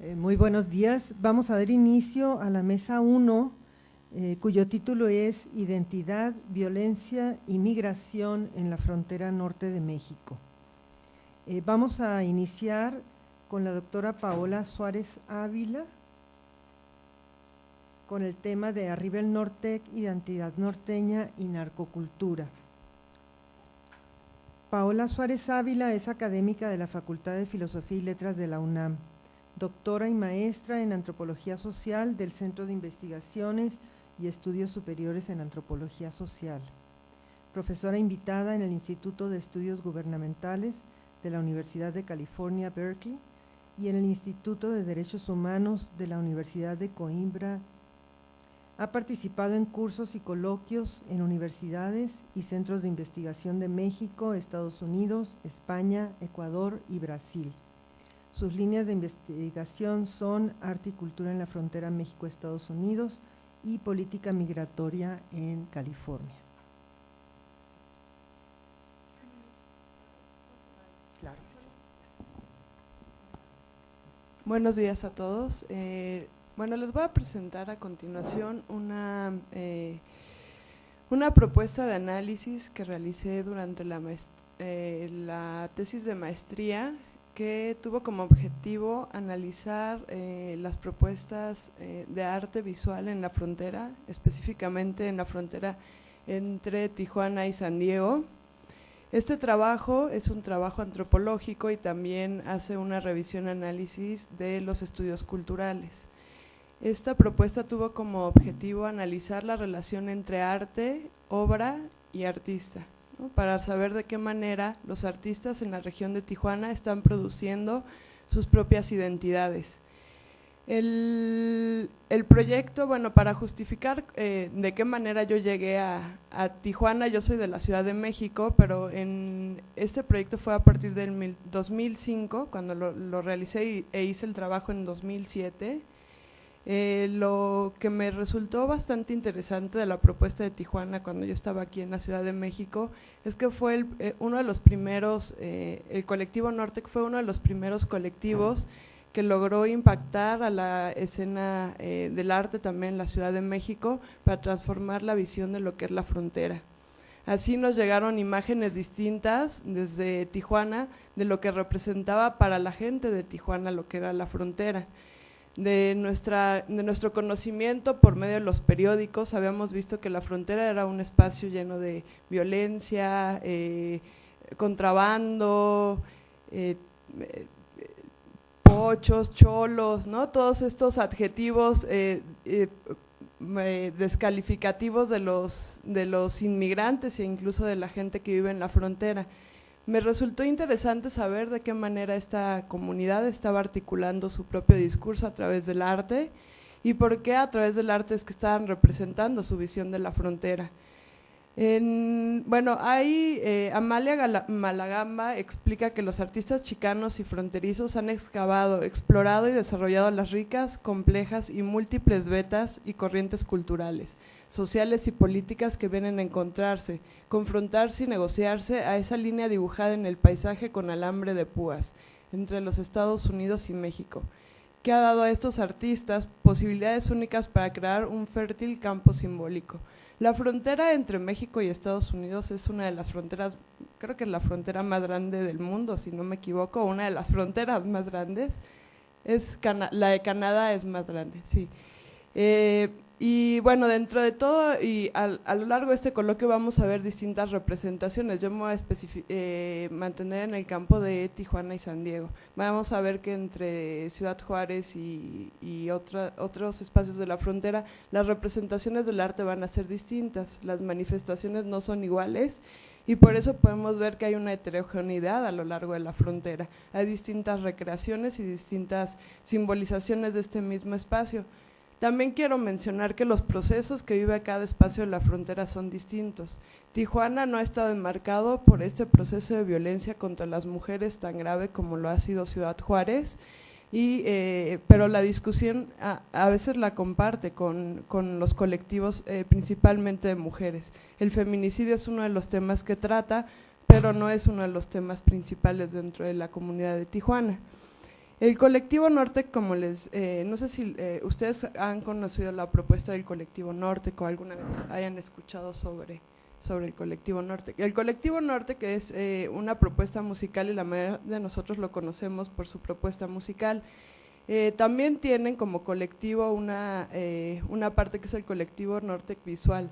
Muy buenos días. Vamos a dar inicio a la mesa 1, cuyo título es Identidad, Violencia y Migración en la Frontera Norte de México. Vamos a iniciar con la doctora Paola Suárez Ávila, con el tema de Arriba el Nortec, Identidad Norteña y Narcocultura. Paola Suárez Ávila es académica de la Facultad de Filosofía y Letras de la UNAM, doctora y maestra en Antropología Social del Centro de Investigaciones y Estudios Superiores en Antropología Social, profesora invitada en el Instituto de Estudios Gubernamentales de la Universidad de California, Berkeley, y en el Instituto de Derechos Humanos de la Universidad de Coimbra. Ha participado en cursos y coloquios en universidades y centros de investigación de México, Estados Unidos, España, Ecuador y Brasil. Sus líneas de investigación son arte y cultura en la frontera México-Estados Unidos y política migratoria en California. Claro que sí. Buenos días a todos. Bueno, les voy a presentar a continuación una propuesta de análisis que realicé durante la tesis de maestría, que tuvo como objetivo analizar las propuestas de arte visual en la frontera, específicamente en la frontera entre Tijuana y San Diego. Este trabajo es un trabajo antropológico y también hace una revisión análisis de los estudios culturales. Esta propuesta tuvo como objetivo analizar la relación entre arte, obra y artista, ¿no? Para saber de qué manera los artistas en la región de Tijuana están produciendo sus propias identidades. El proyecto, bueno, para justificar de qué manera yo llegué a Tijuana, yo soy de la Ciudad de México, pero este proyecto fue a partir del 2005, cuando lo realicé e hice el trabajo en 2007. Lo que me resultó bastante interesante de la propuesta de Tijuana cuando yo estaba aquí en la Ciudad de México es que fue uno de los primeros, el colectivo Nortec fue uno de los primeros colectivos que logró impactar a la escena del arte también en la Ciudad de México para transformar la visión de lo que es la frontera. Así nos llegaron imágenes distintas desde Tijuana de lo que representaba para la gente de Tijuana lo que era la frontera. De nuestro conocimiento por medio de los periódicos habíamos visto que la frontera era un espacio lleno de violencia, contrabando, pochos, cholos, ¿no? Todos estos adjetivos descalificativos de los inmigrantes e incluso de la gente que vive en la frontera. Me resultó interesante saber de qué manera esta comunidad estaba articulando su propio discurso a través del arte y por qué a través del arte es que estaban representando su visión de la frontera. Bueno, Amalia Malagamba explica que los artistas chicanos y fronterizos han excavado, explorado y desarrollado las ricas, complejas y múltiples vetas y corrientes culturales, sociales y políticas que vienen a encontrarse, confrontarse y negociarse a esa línea dibujada en el paisaje con alambre de púas entre los Estados Unidos y México, que ha dado a estos artistas posibilidades únicas para crear un fértil campo simbólico. La frontera entre México y Estados Unidos es una de las fronteras, creo que es la frontera más grande del mundo, si no me equivoco, una de las fronteras más grandes, la de Canadá es más grande, sí. Y bueno, dentro de todo y a lo largo de este coloquio vamos a ver distintas representaciones. Yo me voy a mantener en el campo de Tijuana y San Diego. Vamos a ver que entre Ciudad Juárez y otros espacios de la frontera, las representaciones del arte van a ser distintas, las manifestaciones no son iguales y por eso podemos ver que hay una heterogeneidad a lo largo de la frontera. Hay distintas recreaciones y distintas simbolizaciones de este mismo espacio. También quiero mencionar que los procesos que vive cada espacio de la frontera son distintos. Tijuana no ha estado enmarcado por este proceso de violencia contra las mujeres tan grave como lo ha sido Ciudad Juárez, pero la discusión a veces la comparte con los colectivos principalmente de mujeres. El feminicidio es uno de los temas que trata, pero no es uno de los temas principales dentro de la comunidad de Tijuana. El colectivo Nortec, como no sé si ustedes han conocido la propuesta del colectivo Nortec o alguna vez hayan escuchado sobre el colectivo Nortec. El colectivo Nortec es una propuesta musical y la mayoría de nosotros lo conocemos por su propuesta musical. También tienen como colectivo una parte que es el colectivo Nortec Visual.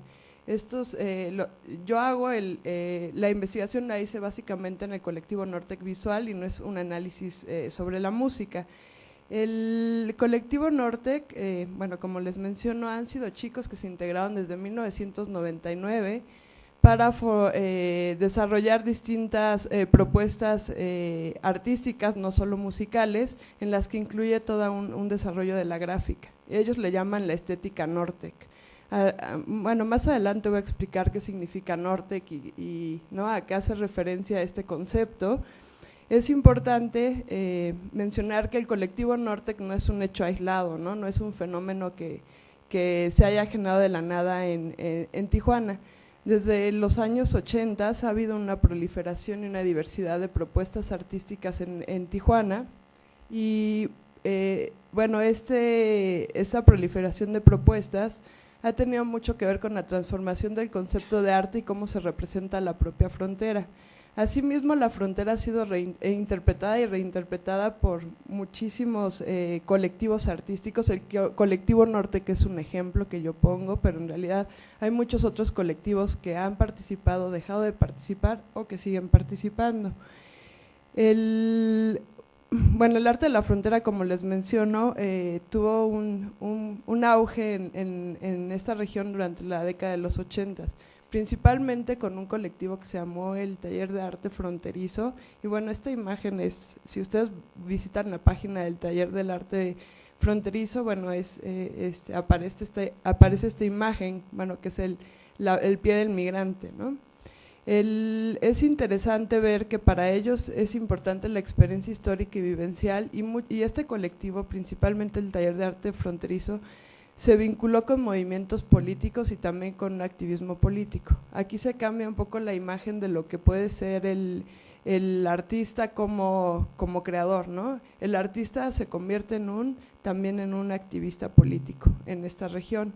Yo hago la investigación la hice básicamente en el colectivo Nortec Visual y no es un análisis sobre la música. El colectivo Nortec, bueno, como les menciono, han sido chicos que se integraron desde 1999 para desarrollar distintas propuestas artísticas, no solo musicales, en las que incluye todo un desarrollo de la gráfica. Ellos le llaman la estética Nortec. Bueno, más adelante voy a explicar qué significa Nortec y ¿no? a qué hace referencia este concepto. Es importante mencionar que el colectivo Nortec no es un hecho aislado, no es un fenómeno que se haya generado de la nada en Tijuana. Desde los años 80 ha habido una proliferación y una diversidad de propuestas artísticas en Tijuana y bueno, esta proliferación de propuestas ha tenido mucho que ver con la transformación del concepto de arte y cómo se representa la propia frontera. Asimismo, la frontera ha sido interpretada y reinterpretada por muchísimos colectivos artísticos, el colectivo Norte, que es un ejemplo que yo pongo, pero en realidad hay muchos otros colectivos que han participado, dejado de participar o que siguen participando. Bueno, el arte de la frontera, como les menciono, tuvo un auge en esta región durante la década de los 80, principalmente con un colectivo que se llamó el Taller de Arte Fronterizo. Y bueno, esta imagen es, si ustedes visitan la página del Taller del Arte Fronterizo, bueno, aparece esta imagen, bueno, que es el pie del migrante, ¿no? Es interesante ver que para ellos es importante la experiencia histórica y vivencial y este colectivo, principalmente el Taller de Arte Fronterizo, se vinculó con movimientos políticos y también con activismo político. Aquí se cambia un poco la imagen de lo que puede ser el artista como creador, ¿no? El artista se convierte también en un activista político en esta región.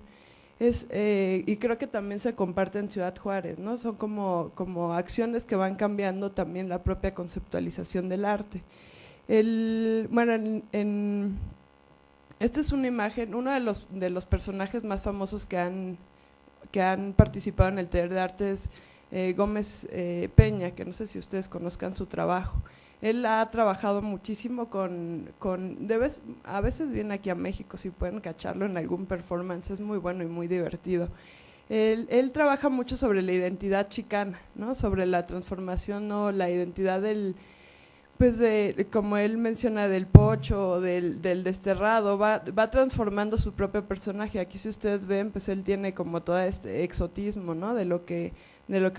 Y creo que también se comparte en Ciudad Juárez, ¿no? Son como acciones que van cambiando también la propia conceptualización del arte. Bueno, esta es una imagen, uno de los personajes más famosos que han participado en el Taller de Arte es Gómez Peña, que no sé si ustedes conozcan su trabajo. Él ha trabajado muchísimo a veces viene aquí a México, si pueden cacharlo en algún performance, es muy bueno y muy divertido. Él trabaja mucho sobre la identidad chicana, ¿no? Sobre la transformación o la identidad pues como él menciona, del pocho, del desterrado, va transformando su propio personaje. Aquí si ustedes ven, pues él tiene como todo este exotismo, ¿no? De lo que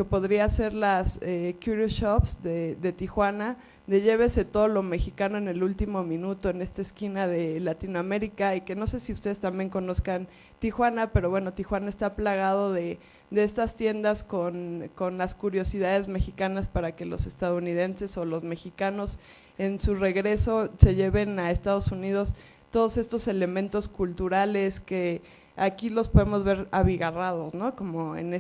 podría ser las curious shops de Tijuana, de llévese todo lo mexicano en el último minuto en esta esquina de Latinoamérica, y que no sé si ustedes también conozcan Tijuana, pero bueno, Tijuana está plagado de estas tiendas con las curiosidades mexicanas para que los estadounidenses o los mexicanos en su regreso se lleven a Estados Unidos todos estos elementos culturales que aquí los podemos ver abigarrados, ¿no? Como en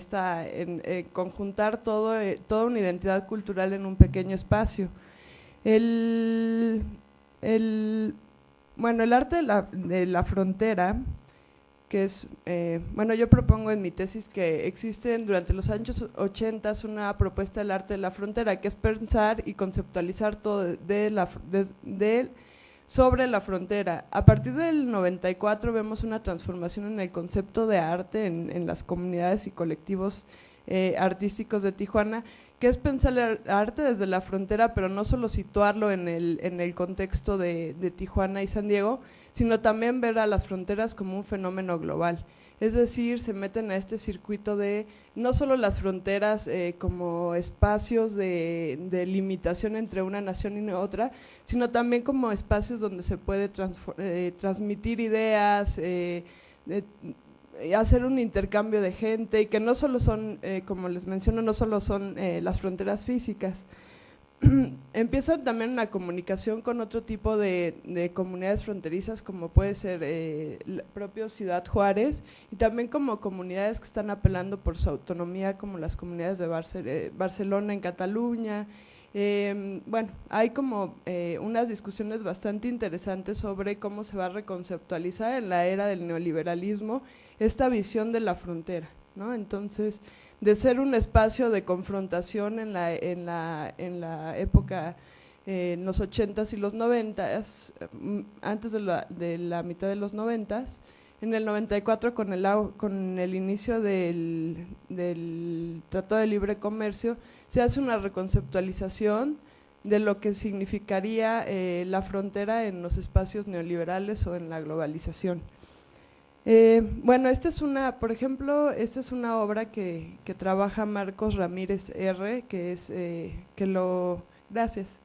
conjuntar toda una identidad cultural en un pequeño espacio. Bueno, el arte de la frontera, que es, bueno, yo propongo en mi tesis que existen durante los años 80 una propuesta del arte de la frontera, que es pensar y conceptualizar todo sobre la frontera. A partir del 94 vemos una transformación en el concepto de arte en las comunidades y colectivos artísticos de Tijuana, que es pensar el arte desde la frontera, pero no solo situarlo en el contexto de Tijuana y San Diego, sino también ver a las fronteras como un fenómeno global. Es decir, se meten a este circuito de no solo las fronteras como espacios de limitación entre una nación y otra, sino también como espacios donde se puede transmitir ideas, hacer un intercambio de gente, y que no solo son, como les menciono, no solo son las fronteras físicas. empiezan también una comunicación con otro tipo de comunidades fronterizas, como puede ser el propio Ciudad Juárez, y también como comunidades que están apelando por su autonomía, como las comunidades de Barcelona en Cataluña. Bueno, hay como unas discusiones bastante interesantes sobre cómo se va a reconceptualizar en la era del neoliberalismo esta visión de la frontera, ¿no? Entonces, de ser un espacio de confrontación en la época, en los 80s y los 90s, antes de la mitad de los 90s, en el 94 con el inicio del Tratado de Libre Comercio, se hace una reconceptualización de lo que significaría la frontera en los espacios neoliberales o en la globalización. Bueno, por ejemplo, esta es una obra que trabaja Marcos Ramírez R., gracias,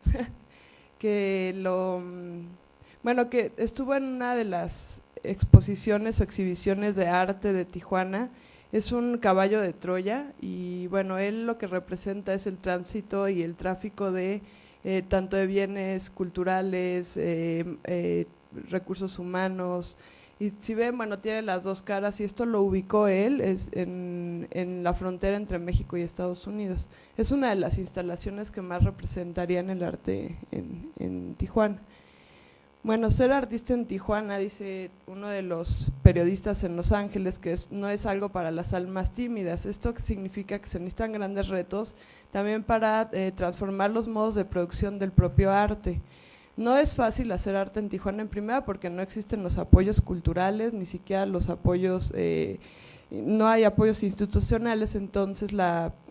bueno, que estuvo en una de las exposiciones o exhibiciones de arte de Tijuana. Es un caballo de Troya y bueno, él lo que representa es el tránsito y el tráfico de tanto de bienes culturales, recursos humanos. Y si ven, bueno, tiene las dos caras y esto lo ubicó él en la frontera entre México y Estados Unidos. Es una de las instalaciones que más representarían el arte en Tijuana. Bueno, ser artista en Tijuana, dice uno de los periodistas en Los Ángeles, que no es algo para las almas tímidas. Esto significa que se necesitan grandes retos también para transformar los modos de producción del propio arte. No es fácil hacer arte en Tijuana en primera porque no existen los apoyos culturales, ni siquiera los apoyos, no hay apoyos institucionales, entonces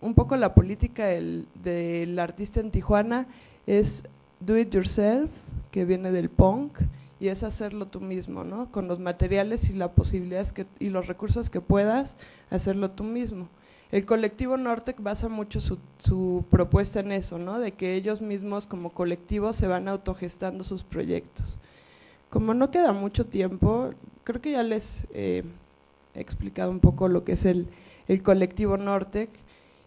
un poco la política del artista en Tijuana es do it yourself, que viene del punk, y es hacerlo tú mismo, ¿no? Con los materiales y las posibilidades y los recursos que puedas, hacerlo tú mismo. El colectivo Nortec basa mucho su propuesta en eso, ¿no? De que ellos mismos como colectivo se van autogestando sus proyectos. Como no queda mucho tiempo, creo que ya les he explicado un poco lo que es el colectivo Nortec,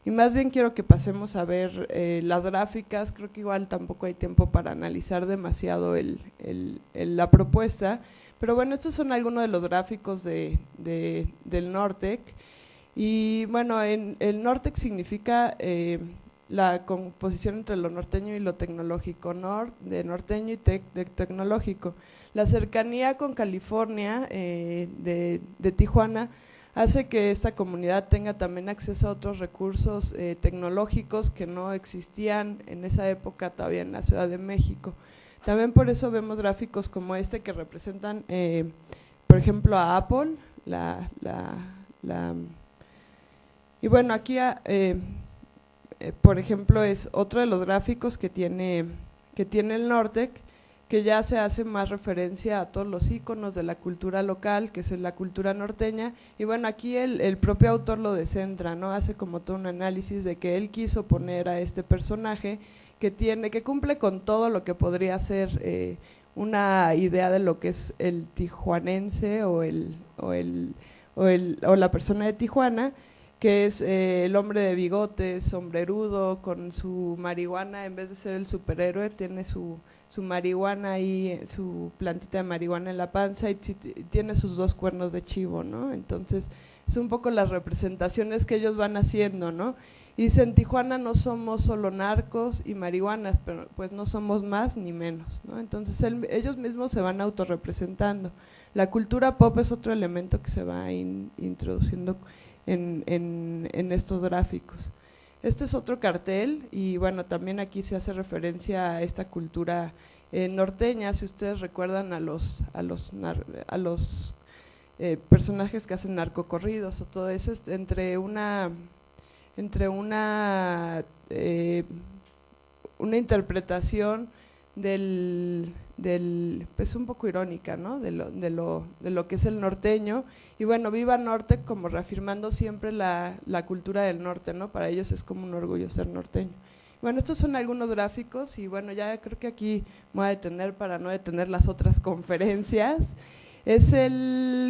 y más bien quiero que pasemos a ver las gráficas. Creo que igual tampoco hay tiempo para analizar demasiado la propuesta, pero bueno, estos son algunos de los gráficos del Nortec. Y bueno, el Nortec significa la composición entre lo norteño y lo tecnológico, de norteño y de tecnológico. La cercanía con California de Tijuana hace que esta comunidad tenga también acceso a otros recursos tecnológicos que no existían en esa época todavía en la Ciudad de México. También por eso vemos gráficos como este que representan, por ejemplo, a Apple, y bueno, aquí, por ejemplo, es otro de los gráficos que tiene el Nortec, que ya se hace más referencia a todos los íconos de la cultura local, que es la cultura norteña, y bueno, aquí el propio autor lo descentra, ¿no? Hace como todo un análisis de que él quiso poner a este personaje que cumple con todo lo que podría ser una idea de lo que es el tijuanense o la persona de Tijuana, que es el hombre de bigotes, sombrerudo, con su marihuana. En vez de ser el superhéroe, tiene su marihuana ahí, su plantita de marihuana en la panza, y tiene sus dos cuernos de chivo, ¿no? Entonces, es un poco las representaciones que ellos van haciendo, ¿no? Y dice, en Tijuana no somos solo narcos y marihuanas, pero pues no somos más ni menos, ¿no? Entonces, ellos mismos se van autorrepresentando. La cultura pop es otro elemento que se va introduciendo en estos gráficos. Este es otro cartel y bueno, también aquí se hace referencia a esta cultura norteña. Si ustedes recuerdan a los personajes que hacen narcocorridos o todo eso, es entre una interpretación pues un poco irónica, ¿no? de lo que es el norteño, y bueno, viva Nortec, como reafirmando siempre la cultura del norte, ¿no? Para ellos es como un orgullo ser norteño. Bueno, estos son algunos gráficos y bueno, ya creo que aquí me voy a detener para no detener las otras conferencias.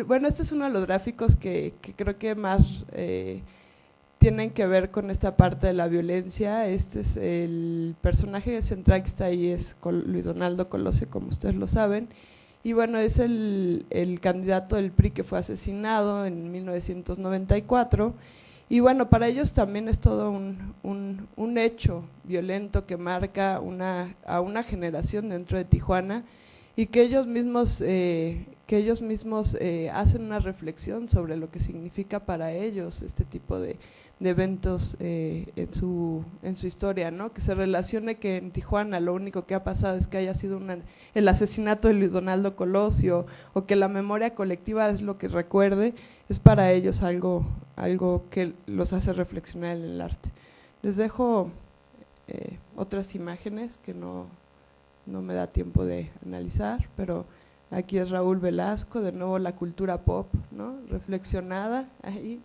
Bueno, este es uno de los gráficos que creo que más tienen que ver con esta parte de la violencia. Este es el personaje central que está ahí, es Luis Donaldo Colosio, como ustedes lo saben, y bueno, es el candidato del PRI que fue asesinado en 1994, y bueno, para ellos también es todo un hecho violento que marca a una generación dentro de Tijuana, y que ellos mismos hacen una reflexión sobre lo que significa para ellos este tipo de eventos en su historia, ¿no? Que se relacione que en Tijuana lo único que ha pasado es que haya sido el asesinato de Luis Donaldo Colosio, o que la memoria colectiva es lo que recuerde, es para ellos algo que los hace reflexionar en el arte. Les dejo otras imágenes que no me da tiempo de analizar, pero aquí es Raúl Velasco, de nuevo la cultura pop, ¿no? Reflexionada ahí.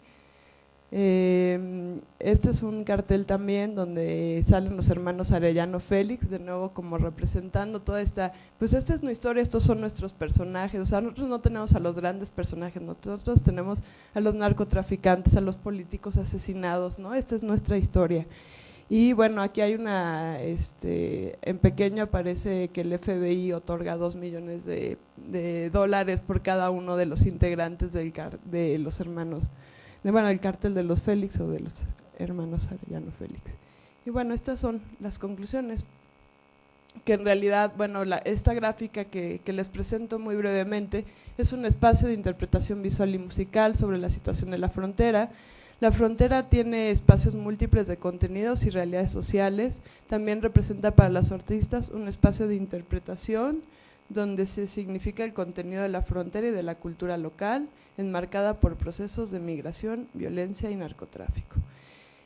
Este es un cartel también donde salen los hermanos Arellano Félix, de nuevo como representando toda esta, pues esta es nuestra historia, estos son nuestros personajes, o sea, nosotros no tenemos a los grandes personajes, nosotros tenemos a los narcotraficantes, a los políticos asesinados, ¿no? Esta es nuestra historia. Y bueno, aquí hay en pequeño aparece que el FBI otorga 2 millones de dólares por cada uno de los integrantes de los hermanos, el cártel de los Félix o de los hermanos Arellano Félix. Y bueno, estas son las conclusiones, que en realidad, bueno, esta gráfica que les presento muy brevemente es un espacio de interpretación visual y musical sobre la situación de la frontera. La frontera tiene espacios múltiples de contenidos y realidades sociales, también representa para los artistas un espacio de interpretación donde se significa el contenido de la frontera y de la cultura local, enmarcada por procesos de migración, violencia y narcotráfico.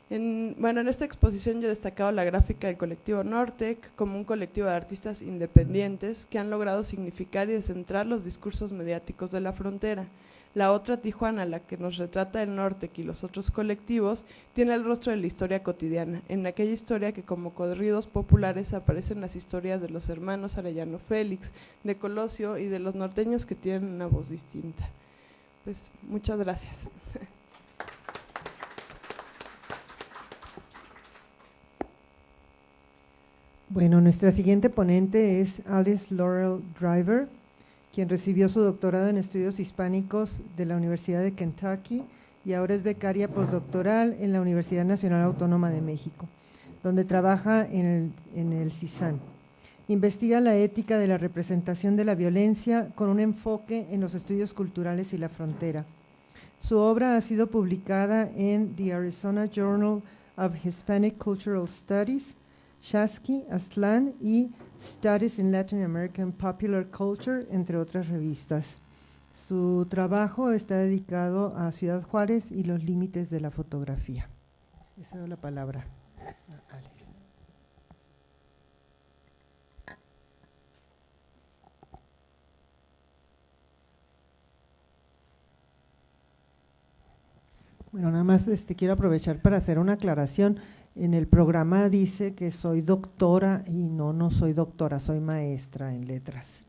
En esta exposición yo he destacado la gráfica del colectivo Nortec como un colectivo de artistas independientes que han logrado significar y descentrar los discursos mediáticos de la frontera. La otra Tijuana, la que nos retrata el Nortec y los otros colectivos, tiene el rostro de la historia cotidiana, en aquella historia que como corridos populares aparecen las historias de los hermanos Arellano Félix, de Colosio y de los norteños que tienen una voz distinta. Pues muchas gracias. Bueno, nuestra siguiente ponente es Alice Laurel Driver, quien recibió su doctorado en estudios hispánicos de la Universidad de Kentucky y ahora es becaria postdoctoral en la Universidad Nacional Autónoma de México, donde trabaja en el CISAN. Investiga la ética de la representación de la violencia con un enfoque en los estudios culturales y la frontera. Su obra ha sido publicada en The Arizona Journal of Hispanic Cultural Studies, Shasky, Aztlán y Studies in Latin American Popular Culture, entre otras revistas. Su trabajo está dedicado a Ciudad Juárez y los límites de la fotografía. Le cedo la palabra a Alice. Bueno, nada más quiero aprovechar para hacer una aclaración. En el programa dice que soy doctora y no soy doctora, soy maestra en letras.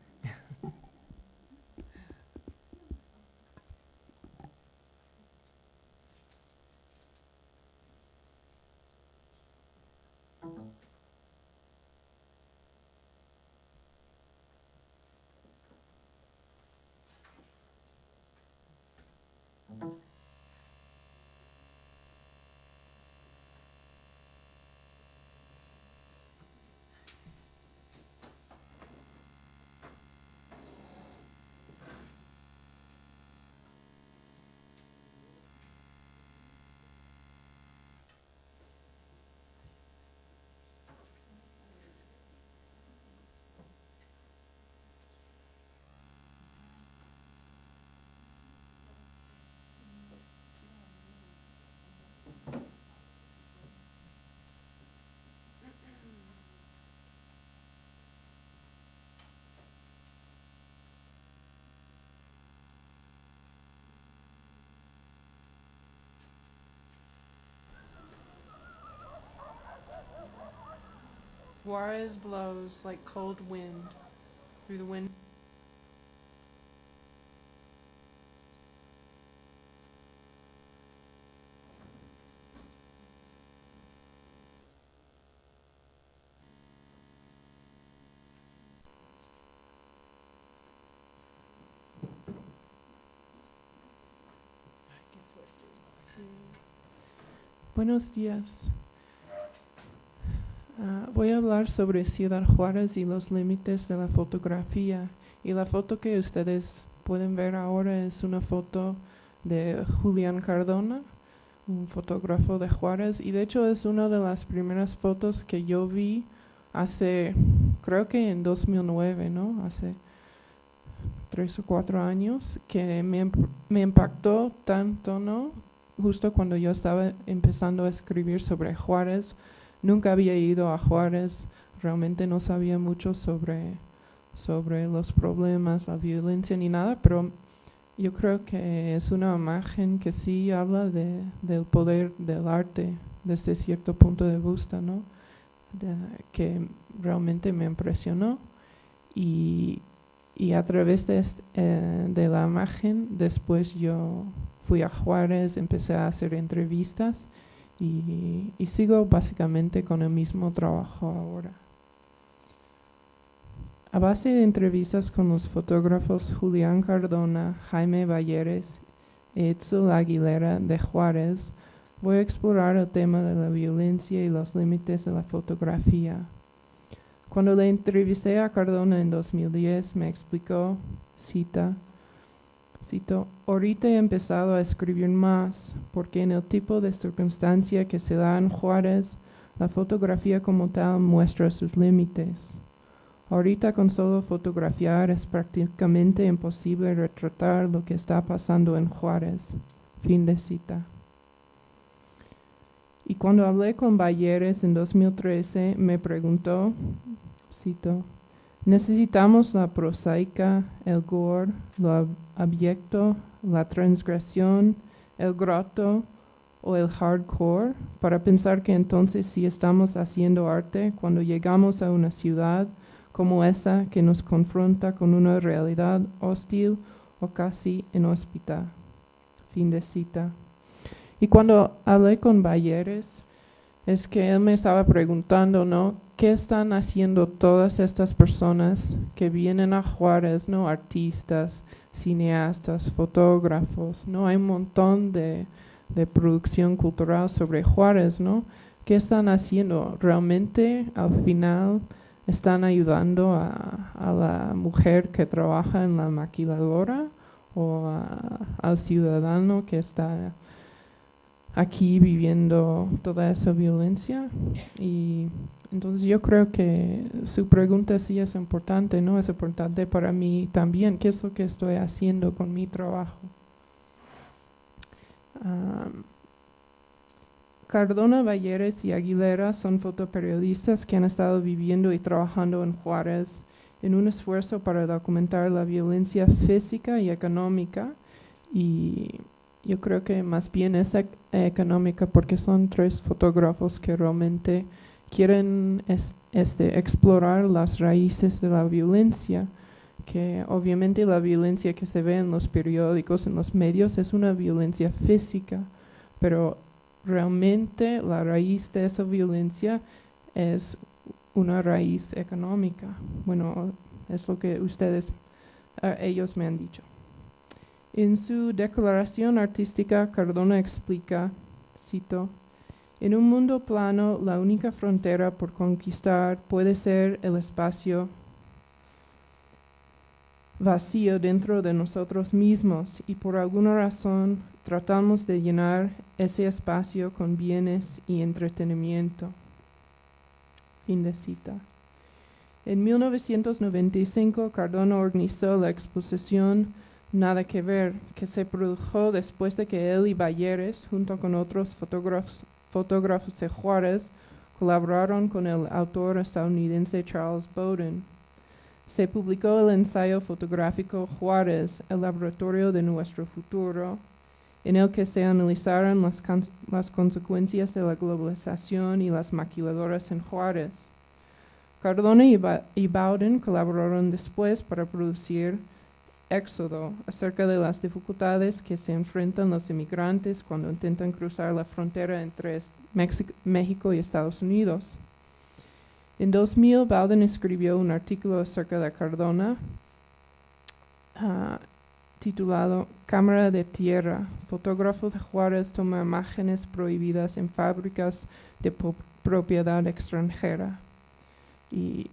Juarez blows like cold wind through the wind. Buenos días. Voy a hablar sobre Ciudad Juárez y los límites de la fotografía. Y la foto que ustedes pueden ver ahora es una foto de Julián Cardona, un fotógrafo de Juárez. Y de hecho es una de las primeras fotos que yo vi hace, creo que en 2009, ¿no? Hace 3 o 4 años, que me impactó tanto, ¿no? Justo cuando yo estaba empezando a escribir sobre Juárez. Nunca había ido a Juárez, realmente no sabía mucho sobre los problemas, la violencia ni nada, pero yo creo que es una imagen que sí habla del poder del arte desde cierto punto de vista, ¿no? Que realmente me impresionó y a través de la imagen después yo fui a Juárez, empecé a hacer entrevistas y sigo básicamente con el mismo trabajo ahora. A base de entrevistas con los fotógrafos Julián Cardona, Jaime Balleres y Etzel Aguilera de Juárez, voy a explorar el tema de la violencia y los límites de la fotografía. Cuando le entrevisté a Cardona en 2010, me explicó, cito, ahorita he empezado a escribir más, porque en el tipo de circunstancia que se da en Juárez, la fotografía como tal muestra sus límites. Ahorita con solo fotografiar es prácticamente imposible retratar lo que está pasando en Juárez. Fin de cita. Y cuando hablé con Balleres en 2013, me preguntó, cito, ¿necesitamos la prosaica, el gore, lo abyecto, la transgresión, el grotto o el hardcore para pensar que entonces sí estamos haciendo arte cuando llegamos a una ciudad como esa que nos confronta con una realidad hostil o casi inhóspita? Fin de cita. Y cuando hablé con Balleres, es que él me estaba preguntando, ¿no? ¿Qué están haciendo todas estas personas que vienen a Juárez, ¿no? Artistas, cineastas, fotógrafos, ¿no? Hay un montón de producción cultural sobre Juárez, ¿no? ¿Qué están haciendo? ¿Realmente al final están ayudando a la mujer que trabaja en la maquiladora o al ciudadano que está aquí viviendo toda esa violencia? Y entonces yo creo que su pregunta sí es importante, ¿no? Es importante para mí también. ¿Qué es lo que estoy haciendo con mi trabajo? Cardona, Balleres y Aguilera son fotoperiodistas que han estado viviendo y trabajando en Juárez en un esfuerzo para documentar la violencia física y económica, y yo creo que más bien es económica porque son 3 fotógrafos que realmente quieren explorar las raíces de la violencia, que obviamente la violencia que se ve en los periódicos, en los medios, es una violencia física, pero realmente la raíz de esa violencia es una raíz económica. Bueno, es lo que ellos me han dicho. En su declaración artística, Cardona explica, cito, en un mundo plano, la única frontera por conquistar puede ser el espacio vacío dentro de nosotros mismos, y por alguna razón tratamos de llenar ese espacio con bienes y entretenimiento. Fin de cita. En 1995, Cardona organizó la exposición Nada que Ver, que se produjo después de que él y Balleres, junto con otros fotógrafos de Juárez, colaboraron con el autor estadounidense Charles Bowden. Se publicó el ensayo fotográfico Juárez, el laboratorio de nuestro futuro, en el que se analizaron las consecuencias de la globalización y las maquiladoras en Juárez. Cardona y Bowden colaboraron después para producir Éxodo, acerca de las dificultades que se enfrentan los inmigrantes cuando intentan cruzar la frontera entre México y Estados Unidos. En 2000, Bowden escribió un artículo acerca de Cardona, titulado Cámara de Tierra. Fotógrafo de Juárez toma imágenes prohibidas en fábricas de propiedad extranjera. Y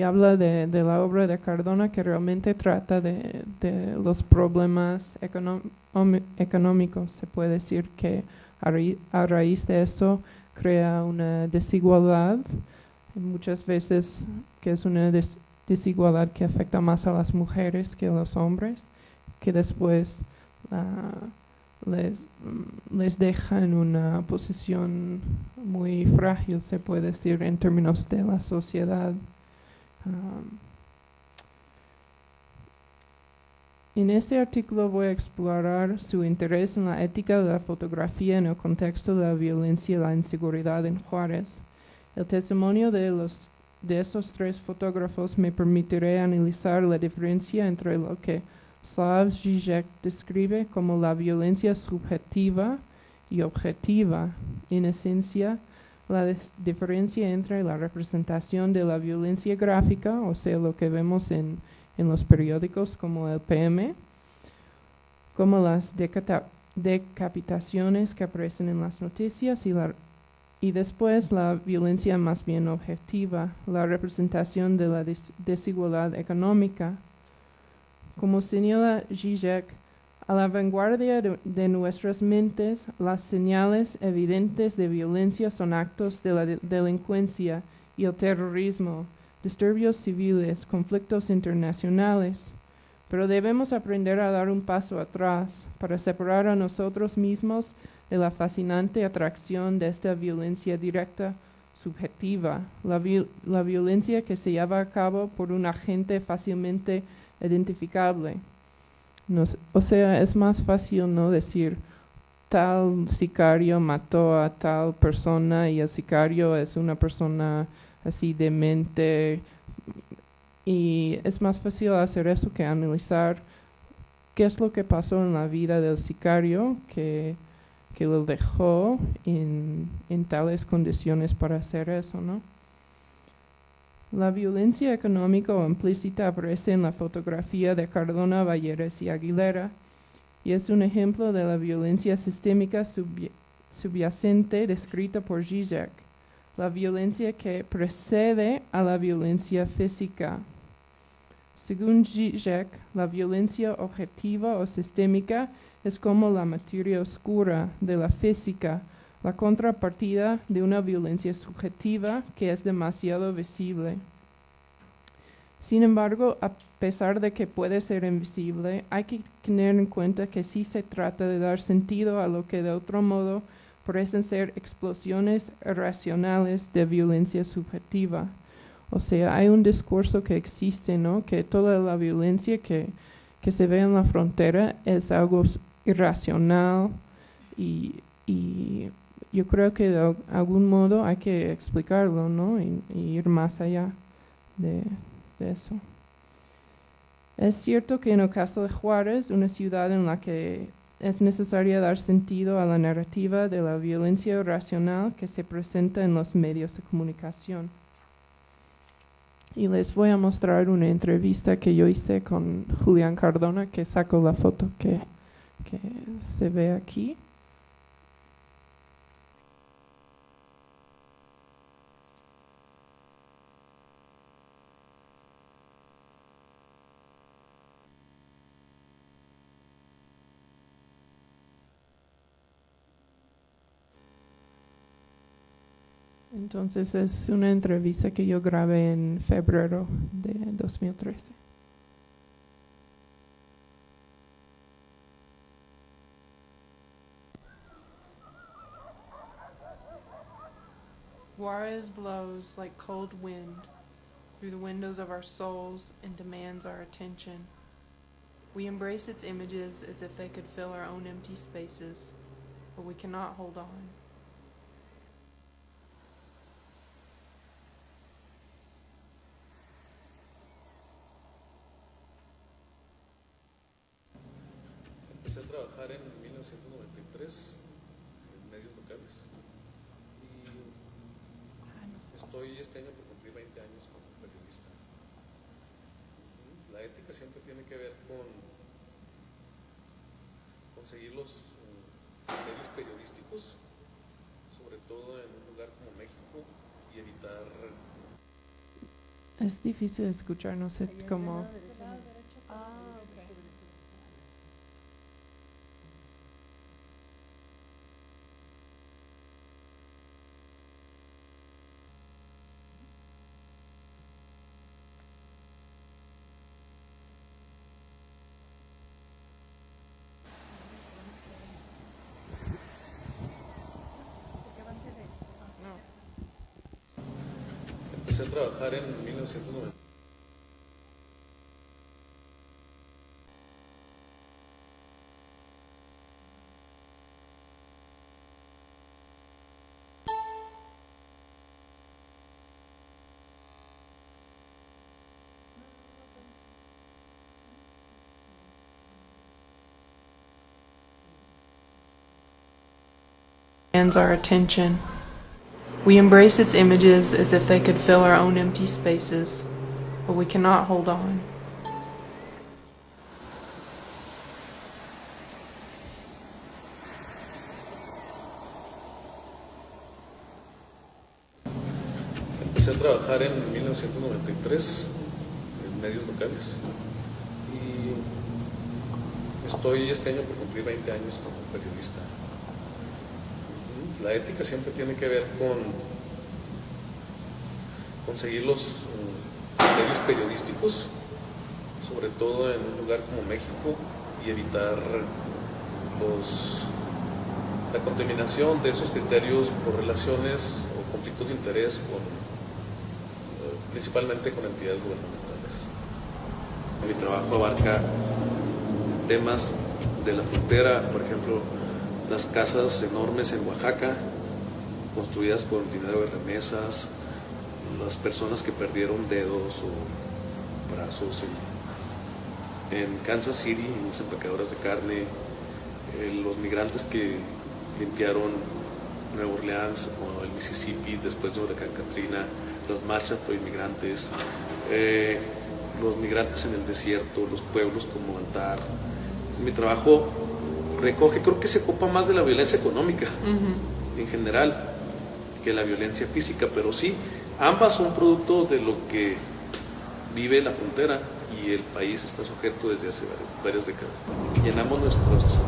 habla de la obra de Cardona, que realmente trata de los problemas económicos. Se puede decir que a raíz de eso crea una desigualdad, muchas veces que es una desigualdad que afecta más a las mujeres que a los hombres, que después les deja en una posición muy frágil, se puede decir, en términos de la sociedad. En este artículo voy a explorar su interés en la ética de la fotografía en el contexto de la violencia y la inseguridad en Juárez. El testimonio de estos tres fotógrafos me permitirá analizar la diferencia entre lo que Slavoj Žižek describe como la violencia subjetiva y objetiva. En esencia, la diferencia entre la representación de la violencia gráfica, o sea, lo que vemos en los periódicos como el PM, como las decapitaciones que aparecen en las noticias y después la violencia más bien objetiva, la representación de la desigualdad económica. Como señala Žižek, a la vanguardia de nuestras mentes, las señales evidentes de violencia son actos de la delincuencia y el terrorismo, disturbios civiles, conflictos internacionales. Pero debemos aprender a dar un paso atrás para separar a nosotros mismos de la fascinante atracción de esta violencia directa subjetiva, la violencia que se lleva a cabo por un agente fácilmente identificable. O sea, es más fácil no decir tal sicario mató a tal persona y el sicario es una persona así demente, y es más fácil hacer eso que analizar qué es lo que pasó en la vida del sicario que lo dejó en tales condiciones para hacer eso, ¿no? La violencia económica o implícita aparece en la fotografía de Cardona, Balleres y Aguilera, y es un ejemplo de la violencia sistémica subyacente descrita por Žižek, la violencia que precede a la violencia física. Según Žižek, la violencia objetiva o sistémica es como la materia oscura de la física, la contrapartida de una violencia subjetiva que es demasiado visible. Sin embargo, a pesar de que puede ser invisible, hay que tener en cuenta que sí se trata de dar sentido a lo que de otro modo parecen ser explosiones irracionales de violencia subjetiva. O sea, hay un discurso que existe, ¿no? Que toda la violencia que se ve en la frontera es algo irracional y yo creo que de algún modo hay que explicarlo, ¿no? Y ir más allá de eso. Es cierto que en el caso de Juárez, una ciudad en la que es necesario dar sentido a la narrativa de la violencia irracional que se presenta en los medios de comunicación. Y les voy a mostrar una entrevista que yo hice con Julián Cardona, que sacó la foto que se ve aquí. Entonces es una entrevista que yo grabé en febrero de 2013. Juarez blows like cold wind through the windows of our souls and demands our attention. We embrace its images as if they could fill our own empty spaces, but we cannot hold on. Empecé a trabajar en 1993 en medios locales y estoy este año por cumplir 20 años como periodista. La ética siempre tiene que ver con conseguir los medios periodísticos, sobre todo en un lugar como México, y evitar... Es difícil escuchar, no sé cómo. Empecé a trabajar en 1990. Our attention. We embrace its images as if they could fill our own empty spaces, but we cannot hold on. Empecé a trabajar en 1993 en medios locales y estoy este año por cumplir 20 años como periodista. La ética siempre tiene que ver con conseguir los medios periodísticos, sobre todo en un lugar como México, y evitar la contaminación de esos criterios por relaciones o conflictos de interés principalmente con entidades gubernamentales. Mi trabajo abarca temas de la frontera, por ejemplo, las casas enormes en Oaxaca, construidas con dinero de remesas, las personas que perdieron dedos o brazos en Kansas City, las empaquetadoras de carne, los migrantes que limpiaron Nueva Orleans o el Mississippi después de huracán Katrina, las marchas por inmigrantes, los migrantes en el desierto, los pueblos como Altar. Mi trabajo recoge, creo que se ocupa más de la violencia económica en general que la violencia física, pero sí, ambas son producto de lo que vive la frontera y el país está sujeto desde hace varias décadas. Llenamos nuestros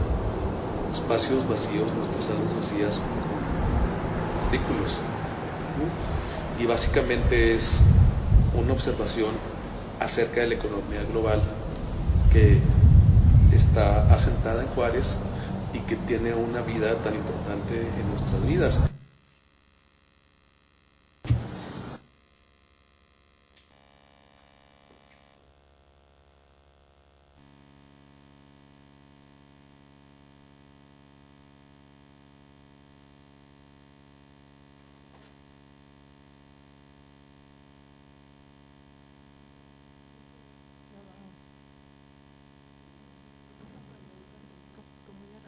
espacios vacíos, nuestras salas vacías con artículos, y básicamente es una observación acerca de la economía global que está asentada en Juárez y que tiene una vida tan importante en nuestras vidas.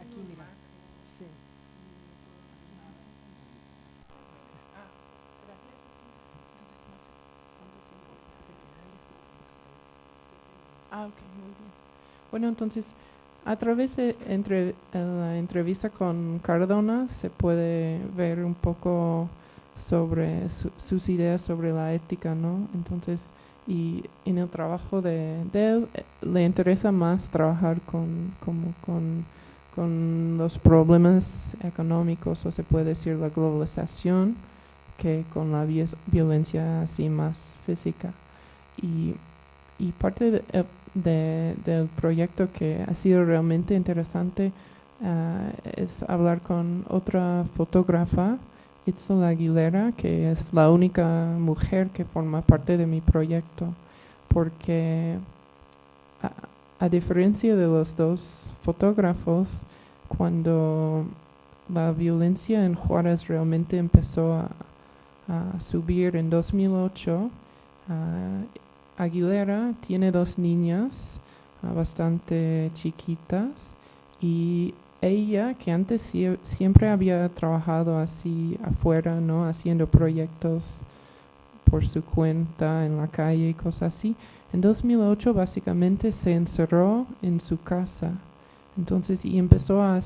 Aquí, mira. Sí. Ah, ok, muy bien. Bueno, entonces, a través de la entrevista con Cardona se puede ver un poco sobre sus ideas sobre la ética, ¿no? Entonces, y en el trabajo de él, le interesa más trabajar con los problemas económicos, o se puede decir la globalización, que con la violencia así más física. Y parte del proyecto que ha sido realmente interesante es hablar con otra fotógrafa, Itzel Aguilera, que es la única mujer que forma parte de mi proyecto, porque a diferencia de los dos fotógrafos, cuando la violencia en Juárez realmente empezó a subir en 2008, Aguilera tiene 2 niñas bastante chiquitas, y ella, que antes siempre había trabajado así afuera, ¿no? Haciendo proyectos por su cuenta en la calle y cosas así, en 2008 básicamente se encerró en su casa Entonces, y empezó a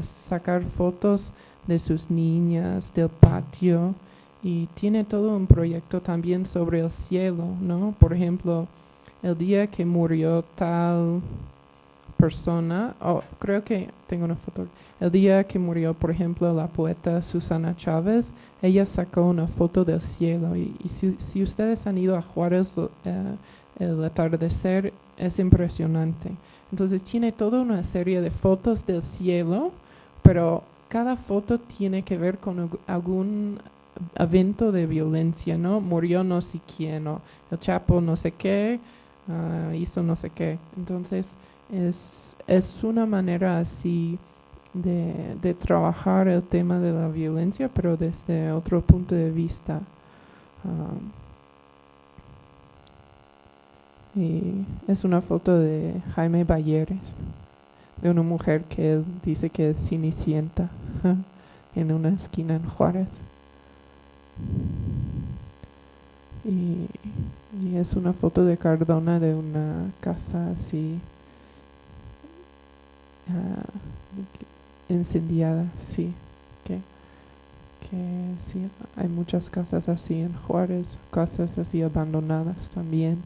sacar fotos de sus niñas, del patio, y tiene todo un proyecto también sobre el cielo, ¿no? Por ejemplo, el día que murió tal persona, creo que tengo una foto, el día que murió, por ejemplo, la poeta Susana Chávez, ella sacó una foto del cielo, y si ustedes han ido a Juárez, el atardecer es impresionante. Entonces tiene toda una serie de fotos del cielo, pero cada foto tiene que ver con algún evento de violencia, ¿no? Murió no sé quién, o el Chapo no sé qué, hizo no sé qué. Entonces es una manera así de trabajar el tema de la violencia, pero desde otro punto de vista. Y es una foto de Jaime Balleres, de una mujer que él dice que es Cenicienta, en una esquina en Juárez. Y es una foto de Cardona de una casa así incendiada, sí, que sí, hay muchas casas así en Juárez, casas así abandonadas también.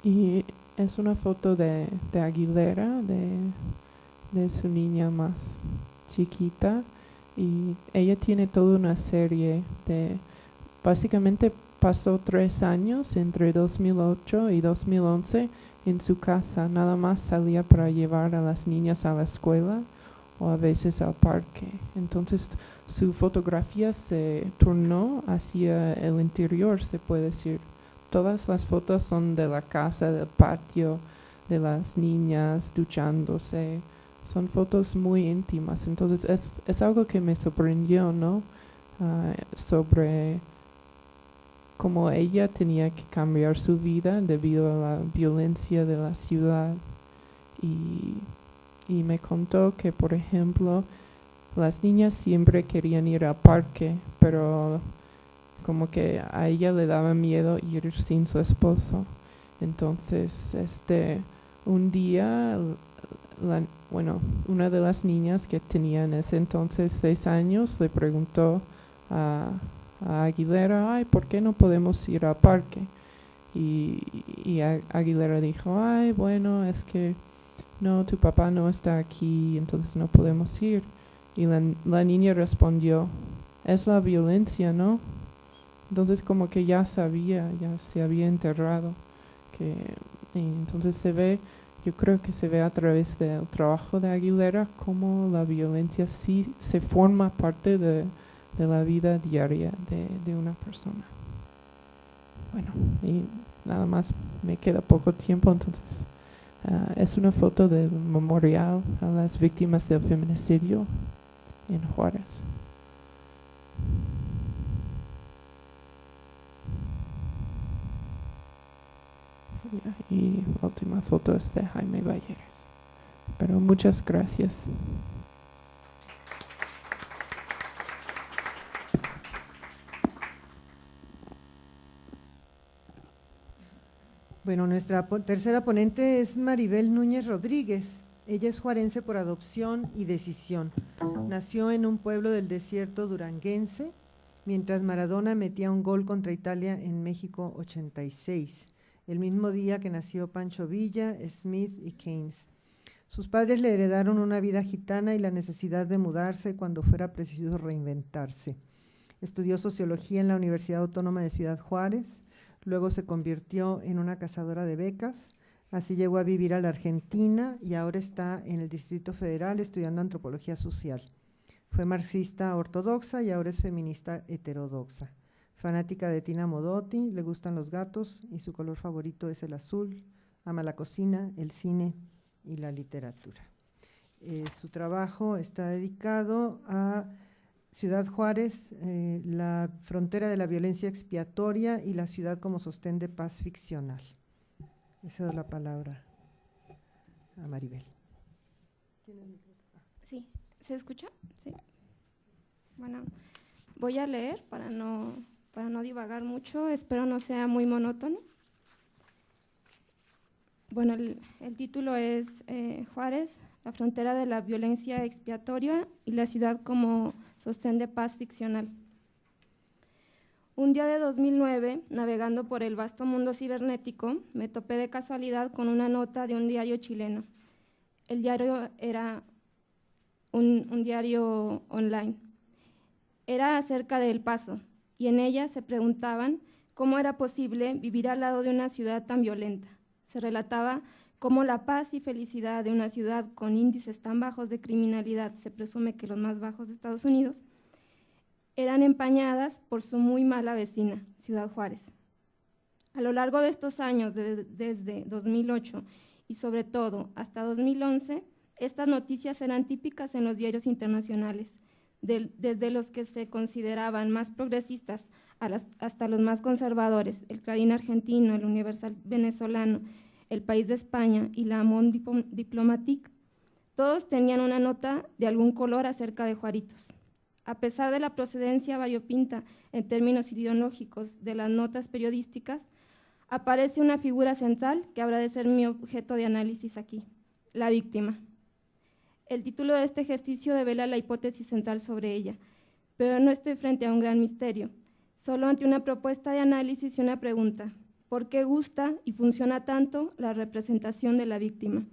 Y es una foto de Aguilera, de su niña más chiquita, y ella tiene toda una serie básicamente pasó 3 años entre 2008 y 2011 en su casa, nada más salía para llevar a las niñas a la escuela o a veces al parque. Entonces su fotografía se turnó hacia el interior, se puede decir. Todas las fotos son de la casa, del patio, de las niñas duchándose. Son fotos muy íntimas. Entonces es algo que me sorprendió, ¿no? Sobre cómo ella tenía que cambiar su vida debido a la violencia de la ciudad. Y me contó que, por ejemplo, las niñas siempre querían ir al parque, pero como que a ella le daba miedo ir sin su esposo. Entonces, un día, una de las niñas que tenía en ese entonces 6 años le preguntó a Aguilera, ay, ¿por qué no podemos ir al parque? Y Aguilera dijo, ay, bueno, es que no, tu papá no está aquí, entonces no podemos ir. Y la niña respondió, es la violencia, ¿no? Entonces como que ya sabía, ya se había enterrado. Y entonces yo creo que se ve a través del trabajo de Aguilera cómo la violencia sí se forma parte de la vida diaria de una persona. Bueno, y nada más me queda poco tiempo, entonces es una foto del memorial a las víctimas del feminicidio en Juárez. Y la última foto es de Jaime Balleres. Pero muchas gracias. Bueno, nuestra tercera ponente es Maribel Núñez Rodríguez. Ella es juarense por adopción y decisión. Nació en un pueblo del desierto duranguense, mientras Maradona metía un gol contra Italia en México 86, el mismo día que nació Pancho Villa, Smith y Keynes. Sus padres le heredaron una vida gitana y la necesidad de mudarse cuando fuera preciso reinventarse. Estudió sociología en la Universidad Autónoma de Ciudad Juárez, luego se convirtió en una cazadora de becas, así llegó a vivir a la Argentina y ahora está en el Distrito Federal estudiando antropología social. Fue marxista ortodoxa y ahora es feminista heterodoxa. Fanática de Tina Modotti, le gustan los gatos y su color favorito es el azul, ama la cocina, el cine y la literatura. Su trabajo está dedicado a Ciudad Juárez, la frontera de la violencia expiatoria y la ciudad como sostén de paz ficcional. Esa es la palabra a Maribel. Sí, ¿se escucha? Sí. Bueno, voy a leer para no divagar mucho, espero no sea muy monótono. Bueno, el título es Juárez, la frontera de la violencia expiatoria y la ciudad como sostén de paz ficcional. Un día de 2009, navegando por el vasto mundo cibernético, me topé de casualidad con una nota de un diario chileno. El diario era un diario online. Era acerca de El Paso, y en ella se preguntaban cómo era posible vivir al lado de una ciudad tan violenta. Se relataba cómo la paz y felicidad de una ciudad con índices tan bajos de criminalidad, se presume que los más bajos de Estados Unidos, eran empañadas por su muy mala vecina, Ciudad Juárez. A lo largo de estos años, desde 2008 y sobre todo hasta 2011, estas noticias eran típicas en los diarios internacionales, desde los que se consideraban más progresistas hasta los más conservadores, el Clarín argentino, el Universal venezolano, el País de España y la Monde Diplomatique. Todos tenían una nota de algún color acerca de Juaritos. A pesar de la procedencia variopinta en términos ideológicos de las notas periodísticas, aparece una figura central que habrá de ser mi objeto de análisis aquí, la víctima. El título de este ejercicio devela la hipótesis central sobre ella, pero no estoy frente a un gran misterio, solo ante una propuesta de análisis y una pregunta: ¿por qué gusta y funciona tanto la representación de la víctima?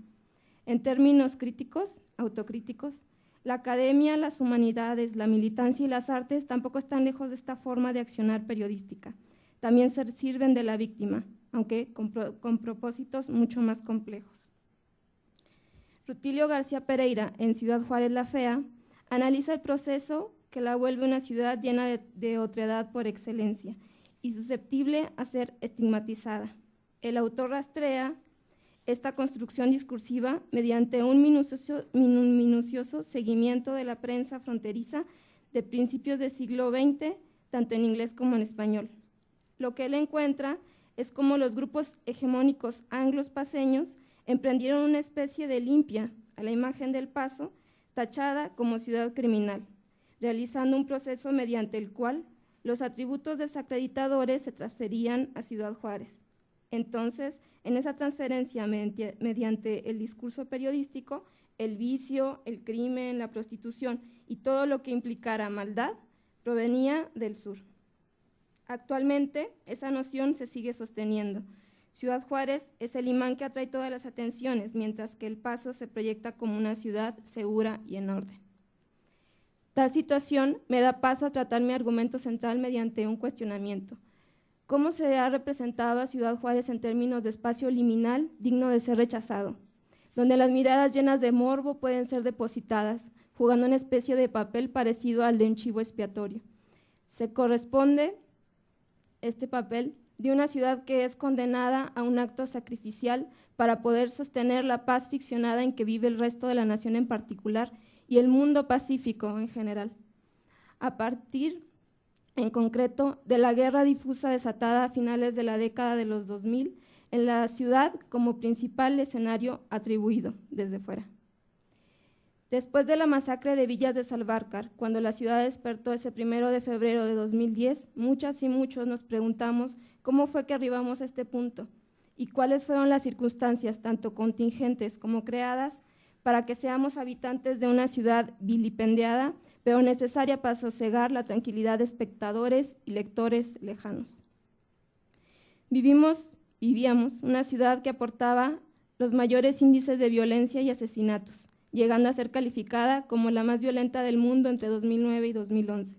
En términos críticos, autocríticos, la academia, las humanidades, la militancia y las artes tampoco están lejos de esta forma de accionar periodística. También se sirven de la víctima, aunque con propósitos mucho más complejos. Rutilio García Pereira, en Ciudad Juárez la Fea, analiza el proceso que la vuelve una ciudad llena de otredad por excelencia y susceptible a ser estigmatizada. El autor rastrea esta construcción discursiva mediante un minucioso seguimiento de la prensa fronteriza de principios del siglo XX, tanto en inglés como en español. Lo que él encuentra es cómo los grupos hegemónicos anglos paseños emprendieron una especie de limpia a la imagen del Paso, tachada como ciudad criminal, realizando un proceso mediante el cual los atributos desacreditadores se transferían a Ciudad Juárez. Entonces, en esa transferencia mediante el discurso periodístico, el vicio, el crimen, la prostitución y todo lo que implicara maldad provenía del sur. Actualmente, esa noción se sigue sosteniendo. Ciudad Juárez es el imán que atrae todas las atenciones, mientras que El Paso se proyecta como una ciudad segura y en orden. Tal situación me da paso a tratar mi argumento central mediante un cuestionamiento. ¿Cómo se ha representado a Ciudad Juárez en términos de espacio liminal digno de ser rechazado, donde las miradas llenas de morbo pueden ser depositadas, jugando una especie de papel parecido al de un chivo expiatorio? Se corresponde este papel de una ciudad que es condenada a un acto sacrificial para poder sostener la paz ficcionada en que vive el resto de la nación en particular y el mundo pacífico en general. A partir, en concreto, de la guerra difusa desatada a finales de la década de los 2000 en la ciudad como principal escenario atribuido desde fuera. Después de la masacre de Villas de Salvarcar, cuando la ciudad despertó ese 1 de febrero de 2010, muchas y muchos nos preguntamos cómo fue que arribamos a este punto y cuáles fueron las circunstancias, tanto contingentes como creadas, para que seamos habitantes de una ciudad vilipendiada, pero necesaria para sosegar la tranquilidad de espectadores y lectores lejanos. Vivíamos una ciudad que aportaba los mayores índices de violencia y asesinatos, llegando a ser calificada como la más violenta del mundo entre 2009 y 2011,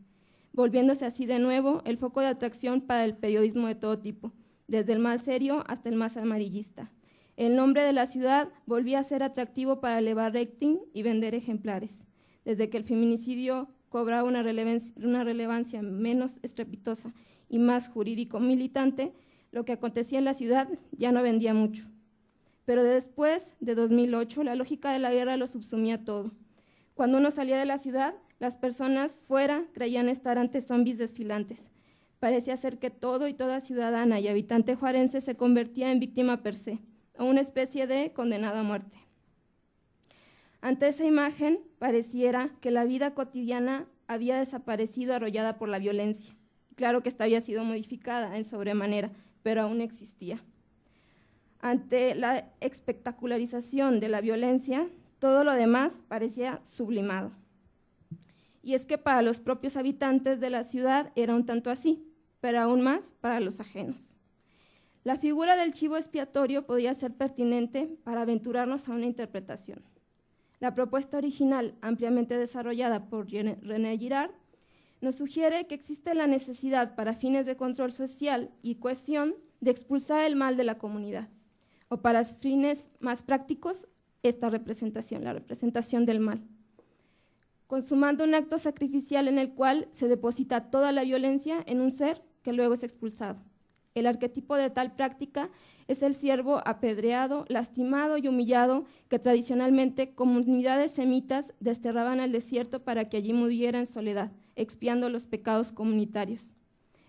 volviéndose así de nuevo el foco de atracción para el periodismo de todo tipo, desde el más serio hasta el más amarillista. El nombre de la ciudad volvía a ser atractivo para elevar rating y vender ejemplares, desde que el feminicidio cobraba una relevancia menos estrepitosa y más jurídico-militante. Lo que acontecía en la ciudad ya no vendía mucho. Pero después de 2008, la lógica de la guerra lo subsumía todo. Cuando uno salía de la ciudad, las personas fuera creían estar ante zombies desfilantes. Parecía ser que todo y toda ciudadana y habitante juarense se convertía en víctima per se, o una especie de condenado a muerte. Ante esa imagen, pareciera que la vida cotidiana había desaparecido arrollada por la violencia. Claro que esta había sido modificada en sobremanera, pero aún existía. Ante la espectacularización de la violencia, todo lo demás parecía sublimado. Y es que para los propios habitantes de la ciudad era un tanto así, pero aún más para los ajenos. La figura del chivo expiatorio podía ser pertinente para aventurarnos a una interpretación. La propuesta original, ampliamente desarrollada por René Girard, nos sugiere que existe la necesidad para fines de control social y cohesión de expulsar el mal de la comunidad, o para fines más prácticos, esta representación, la representación del mal, consumando un acto sacrificial en el cual se deposita toda la violencia en un ser que luego es expulsado. El arquetipo de tal práctica es el siervo apedreado, lastimado y humillado que tradicionalmente comunidades semitas desterraban al desierto para que allí muriera en soledad, expiando los pecados comunitarios.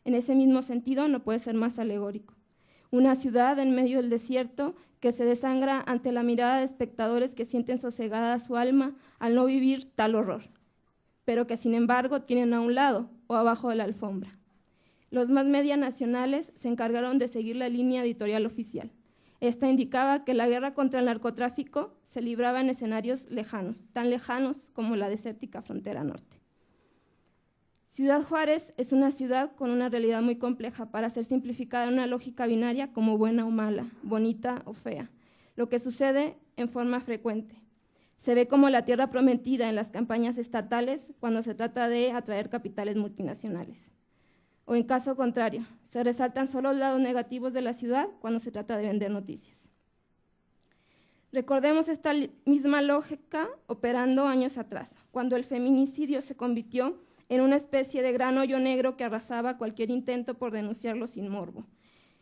En ese mismo sentido, no puede ser más alegórico. Una ciudad en medio del desierto que se desangra ante la mirada de espectadores que sienten sosegada su alma al no vivir tal horror, pero que sin embargo tienen a un lado o abajo de la alfombra. Los más media nacionales se encargaron de seguir la línea editorial oficial. Esta indicaba que la guerra contra el narcotráfico se libraba en escenarios lejanos, tan lejanos como la desértica frontera norte. Ciudad Juárez es una ciudad con una realidad muy compleja para ser simplificada en una lógica binaria como buena o mala, bonita o fea, lo que sucede en forma frecuente. Se ve como la tierra prometida en las campañas estatales cuando se trata de atraer capitales multinacionales. O en caso contrario, se resaltan solo los lados negativos de la ciudad cuando se trata de vender noticias. Recordemos esta misma lógica operando años atrás, cuando el feminicidio se convirtió en una especie de gran hoyo negro que arrasaba cualquier intento por denunciarlo sin morbo.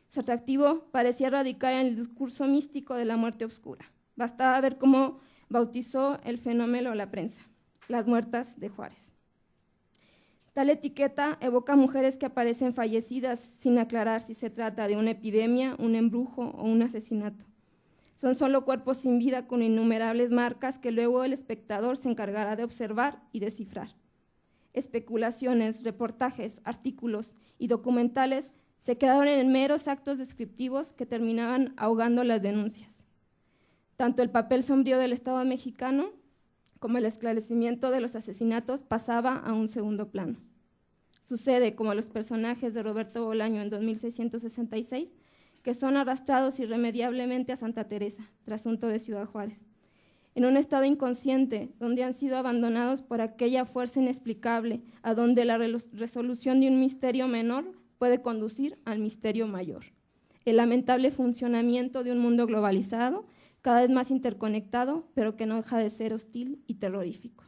Su atractivo parecía radicar en el discurso místico de la muerte oscura. Bastaba ver cómo bautizó el fenómeno la prensa, las muertas de Juárez. Tal etiqueta evoca mujeres que aparecen fallecidas sin aclarar si se trata de una epidemia, un embrujo o un asesinato. Son solo cuerpos sin vida con innumerables marcas que luego el espectador se encargará de observar y descifrar. Especulaciones, reportajes, artículos y documentales se quedaron en meros actos descriptivos que terminaban ahogando las denuncias. Tanto el papel sombrío del Estado mexicano como el esclarecimiento de los asesinatos pasaba a un segundo plano. Sucede como los personajes de Roberto Bolaño en 2666, que son arrastrados irremediablemente a Santa Teresa, trasunto de Ciudad Juárez, en un estado inconsciente donde han sido abandonados por aquella fuerza inexplicable, a donde la resolución de un misterio menor puede conducir al misterio mayor. El lamentable funcionamiento de un mundo globalizado, cada vez más interconectado, pero que no deja de ser hostil y terrorífico.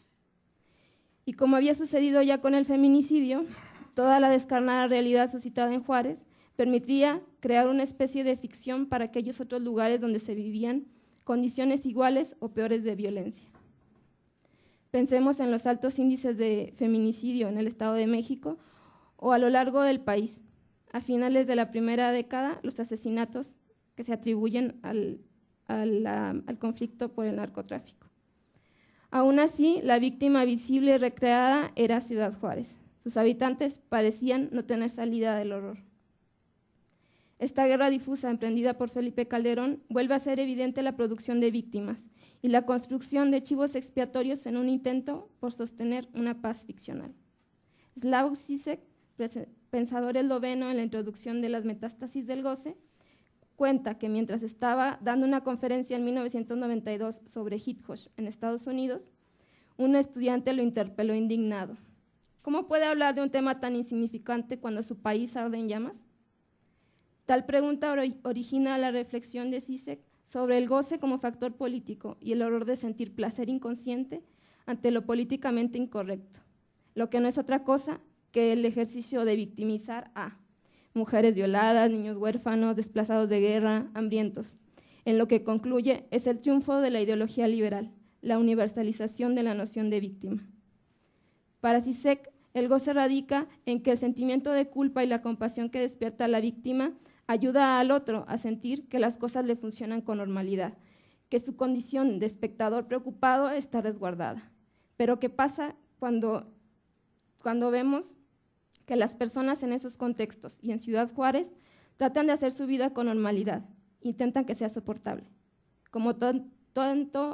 Y como había sucedido ya con el feminicidio, toda la descarnada realidad suscitada en Juárez permitía crear una especie de ficción para aquellos otros lugares donde se vivían condiciones iguales o peores de violencia. Pensemos en los altos índices de feminicidio en el Estado de México o a lo largo del país. A finales de la primera década, los asesinatos que se atribuyen al conflicto por el narcotráfico. Aún así, la víctima visible y recreada era Ciudad Juárez. Sus habitantes parecían no tener salida del horror. Esta guerra difusa emprendida por Felipe Calderón vuelve a ser evidente la producción de víctimas y la construcción de chivos expiatorios en un intento por sostener una paz ficcional. Slavoj Žižek, pensador esloveno en la introducción de las metástasis del goce, cuenta que mientras estaba dando una conferencia en 1992 sobre Hitchcock en Estados Unidos, un estudiante lo interpeló indignado. ¿Cómo puede hablar de un tema tan insignificante cuando su país arde en llamas? Tal pregunta origina la reflexión de Žižek sobre el goce como factor político y el horror de sentir placer inconsciente ante lo políticamente incorrecto, lo que no es otra cosa que el ejercicio de victimizar a mujeres violadas, niños huérfanos, desplazados de guerra, hambrientos. En lo que concluye es el triunfo de la ideología liberal, la universalización de la noción de víctima. Para Žižek, el goce radica en que el sentimiento de culpa y la compasión que despierta a la víctima ayuda al otro a sentir que las cosas le funcionan con normalidad, que su condición de espectador preocupado está resguardada. Pero ¿qué pasa cuando vemos que las personas en esos contextos y en Ciudad Juárez tratan de hacer su vida con normalidad intentan que sea soportable. Como tanto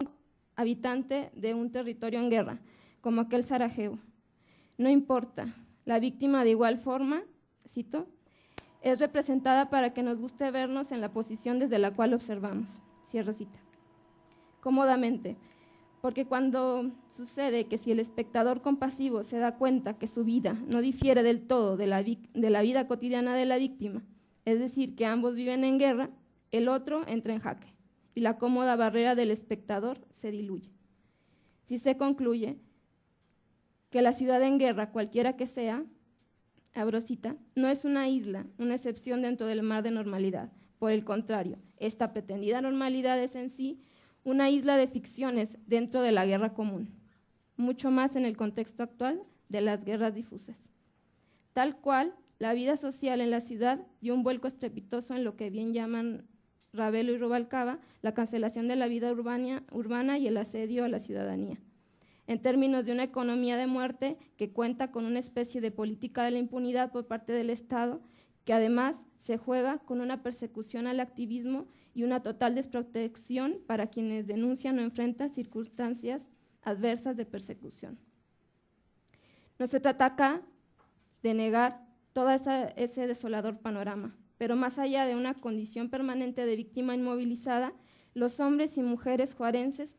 habitante de un territorio en guerra, como aquel Sarajevo. No importa, la víctima de igual forma, cito, es representada para que nos guste vernos en la posición desde la cual observamos, cierro cita, cómodamente, porque cuando sucede que si el espectador compasivo se da cuenta que su vida no difiere del todo de la vida cotidiana de la víctima, es decir, que ambos viven en guerra, el otro entra en jaque y la cómoda barrera del espectador se diluye. Si se concluye que la ciudad en guerra, cualquiera que sea, abro cita, no es una isla, una excepción dentro del mar de normalidad. Por el contrario, esta pretendida normalidad es en sí una isla de ficciones dentro de la guerra común, mucho más en el contexto actual de las guerras difusas. Tal cual, la vida social en la ciudad dio un vuelco estrepitoso en lo que bien llaman Ravelo y Rubalcaba, la cancelación de la vida urbana y el asedio a la ciudadanía. En términos de una economía de muerte que cuenta con una especie de política de la impunidad por parte del Estado, que además se juega con una persecución al activismo y una total desprotección para quienes denuncian o enfrentan circunstancias adversas de persecución. No se trata acá de negar todo ese desolador panorama, pero más allá de una condición permanente de víctima inmovilizada, los hombres y mujeres juarenses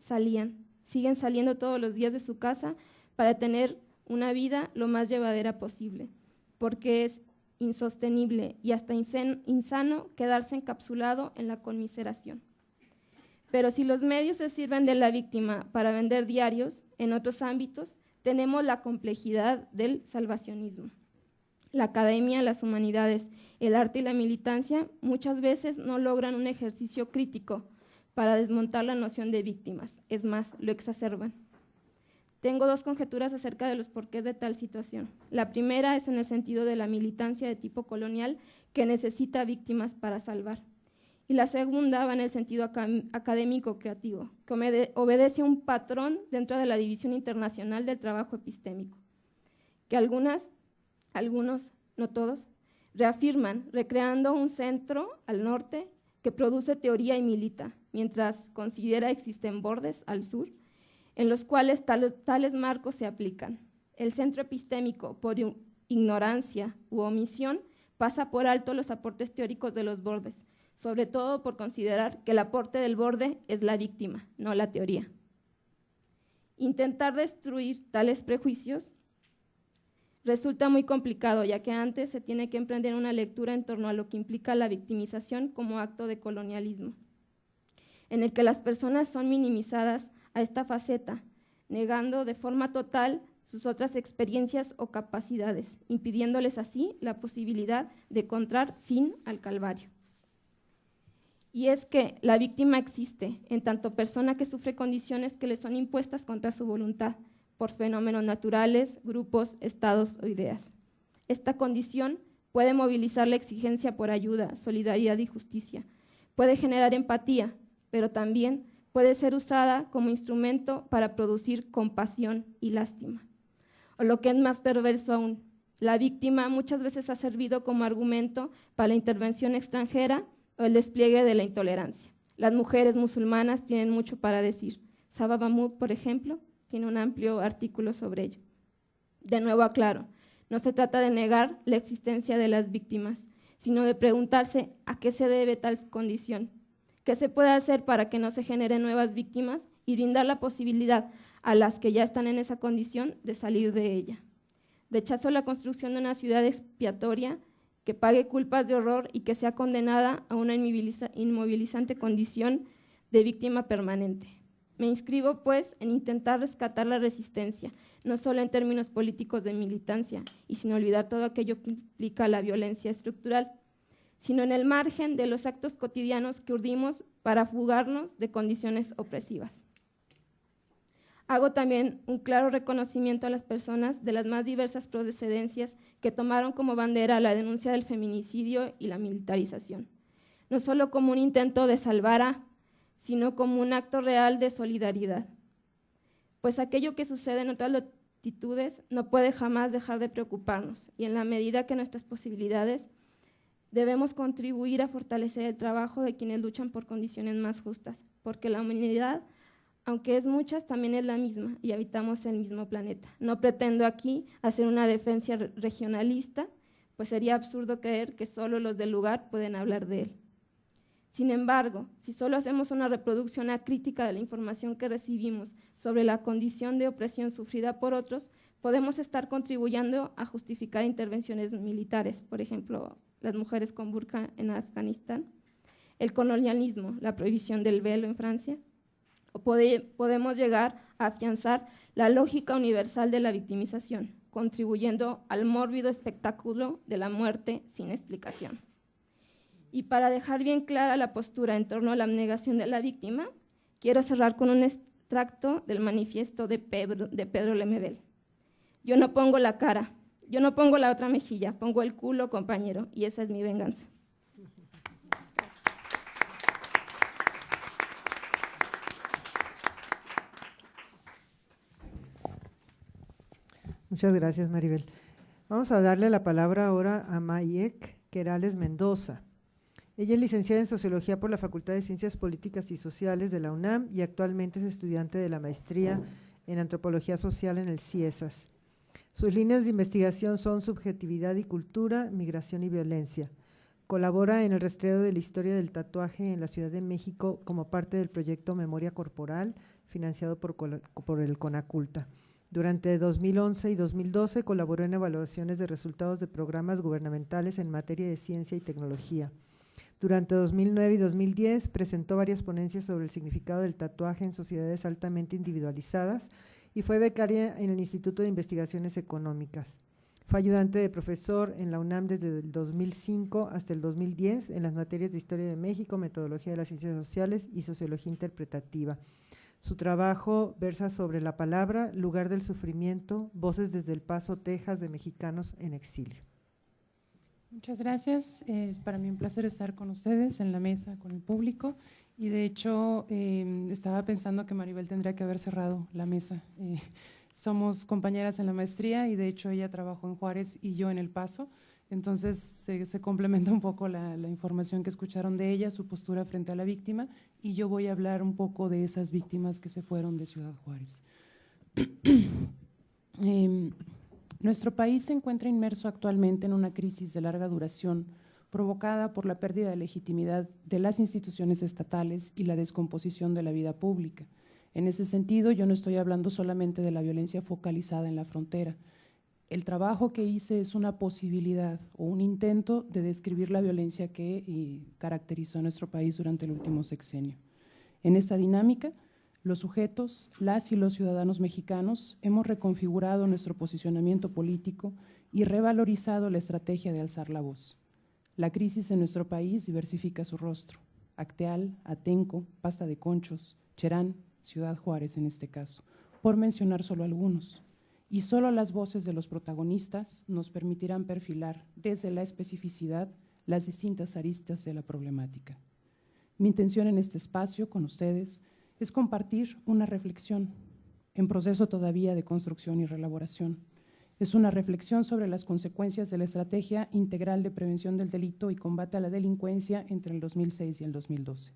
siguen saliendo todos los días de su casa para tener una vida lo más llevadera posible, porque es insostenible y hasta insano quedarse encapsulado en la conmiseración. Pero si los medios se sirven de la víctima para vender diarios, en otros ámbitos tenemos la complejidad del salvacionismo. La academia, las humanidades, el arte y la militancia muchas veces no logran un ejercicio crítico para desmontar la noción de víctimas, es más, lo exacerban. Tengo dos conjeturas acerca de los porqués de tal situación. La primera es en el sentido de la militancia de tipo colonial que necesita víctimas para salvar. Y la segunda va en el sentido académico creativo, que obedece a un patrón dentro de la división internacional del trabajo epistémico, que algunos, no todos, reafirman, recreando un centro al norte que produce teoría y milita, mientras considera existen bordes al sur, en los cuales tales marcos se aplican. El centro epistémico, por ignorancia u omisión, pasa por alto los aportes teóricos de los bordes, sobre todo por considerar que el aporte del borde es la víctima, no la teoría. Intentar destruir tales prejuicios resulta muy complicado, ya que antes se tiene que emprender una lectura en torno a lo que implica la victimización como acto de colonialismo, en el que las personas son minimizadas a esta faceta, negando de forma total sus otras experiencias o capacidades, impidiéndoles así la posibilidad de encontrar fin al calvario. Y es que la víctima existe en tanto persona que sufre condiciones que le son impuestas contra su voluntad, por fenómenos naturales, grupos, estados o ideas. Esta condición puede movilizar la exigencia por ayuda, solidaridad y justicia, puede generar empatía, pero también puede ser usada como instrumento para producir compasión y lástima. O lo que es más perverso aún, la víctima muchas veces ha servido como argumento para la intervención extranjera o el despliegue de la intolerancia. Las mujeres musulmanas tienen mucho para decir. Saba Mahmoud, por ejemplo, tiene un amplio artículo sobre ello. De nuevo aclaro, no se trata de negar la existencia de las víctimas, sino de preguntarse a qué se debe tal condición, qué se puede hacer para que no se generen nuevas víctimas y brindar la posibilidad a las que ya están en esa condición de salir de ella. Rechazo la construcción de una ciudad expiatoria que pague culpas de horror y que sea condenada a una inmovilizante condición de víctima permanente. Me inscribo, pues, en intentar rescatar la resistencia, no solo en términos políticos de militancia, y sin olvidar todo aquello que implica la violencia estructural, sino en el margen de los actos cotidianos que urdimos para fugarnos de condiciones opresivas. Hago también un claro reconocimiento a las personas de las más diversas procedencias que tomaron como bandera la denuncia del feminicidio y la militarización, no solo como un intento de salvar sino como un acto real de solidaridad. Pues aquello que sucede en otras latitudes no puede jamás dejar de preocuparnos, y en la medida que nuestras posibilidades Debemos contribuir a fortalecer el trabajo de quienes luchan por condiciones más justas, porque la humanidad, aunque es muchas, también es la misma y habitamos el mismo planeta. No pretendo aquí hacer una defensa regionalista, pues sería absurdo creer que solo los del lugar pueden hablar de él. Sin embargo, si solo hacemos una reproducción acrítica de la información que recibimos sobre la condición de opresión sufrida por otros, podemos estar contribuyendo a justificar intervenciones militares, por ejemplo, las mujeres con burka en Afganistán, el colonialismo, la prohibición del velo en Francia, o podemos llegar a afianzar la lógica universal de la victimización, contribuyendo al mórbido espectáculo de la muerte sin explicación. Y para dejar bien clara la postura en torno a la abnegación de la víctima, quiero cerrar con un extracto del manifiesto de Pedro Lemebel. Yo no pongo la cara, yo no pongo la otra mejilla, pongo el culo, compañero, y esa es mi venganza. Muchas gracias, Maribel. Vamos a darle la palabra ahora a Mayek Querales Mendoza. Ella es licenciada en Sociología por la Facultad de Ciencias Políticas y Sociales de la UNAM y actualmente es estudiante de la maestría en Antropología Social en el CIESAS. Sus líneas de investigación son subjetividad y cultura, migración y violencia. Colabora en el rastreo de la historia del tatuaje en la Ciudad de México como parte del proyecto Memoria Corporal, financiado por el CONACULTA. Durante 2011 y 2012 colaboró en evaluaciones de resultados de programas gubernamentales en materia de ciencia y tecnología. Durante 2009 y 2010 presentó varias ponencias sobre el significado del tatuaje en sociedades altamente individualizadas y fue becaria en el Instituto de Investigaciones Económicas. Fue ayudante de profesor en la UNAM desde el 2005 hasta el 2010 en las materias de Historia de México, Metodología de las Ciencias Sociales y Sociología Interpretativa. Su trabajo versa sobre la palabra, lugar del sufrimiento, voces desde El Paso, Texas, de mexicanos en exilio. Muchas gracias. Es para mí un placer estar con ustedes en la mesa, con el público. Y de hecho, estaba pensando que Maribel tendría que haber cerrado la mesa. Somos compañeras en la maestría y de hecho ella trabajó en Juárez y yo en El Paso. Entonces se complementa un poco la información que escucharon de ella, su postura frente a la víctima, y yo voy a hablar un poco de esas víctimas que se fueron de Ciudad Juárez. Nuestro país se encuentra inmerso actualmente en una crisis de larga duración provocada por la pérdida de legitimidad de las instituciones estatales y la descomposición de la vida pública. En ese sentido, yo no estoy hablando solamente de la violencia focalizada en la frontera. El trabajo que hice es una posibilidad o un intento de describir la violencia que caracterizó a nuestro país durante el último sexenio. En esta dinámica, los sujetos, las y los ciudadanos mexicanos hemos reconfigurado nuestro posicionamiento político y revalorizado la estrategia de alzar la voz. La crisis en nuestro país diversifica su rostro: Acteal, Atenco, Pasta de Conchos, Cherán, Ciudad Juárez en este caso, por mencionar solo algunos. Y solo las voces de los protagonistas nos permitirán perfilar desde la especificidad las distintas aristas de la problemática. Mi intención en este espacio con ustedes es compartir una reflexión en proceso todavía de construcción y reelaboración. Es una reflexión sobre las consecuencias de la Estrategia Integral de Prevención del Delito y Combate a la Delincuencia entre el 2006 y el 2012.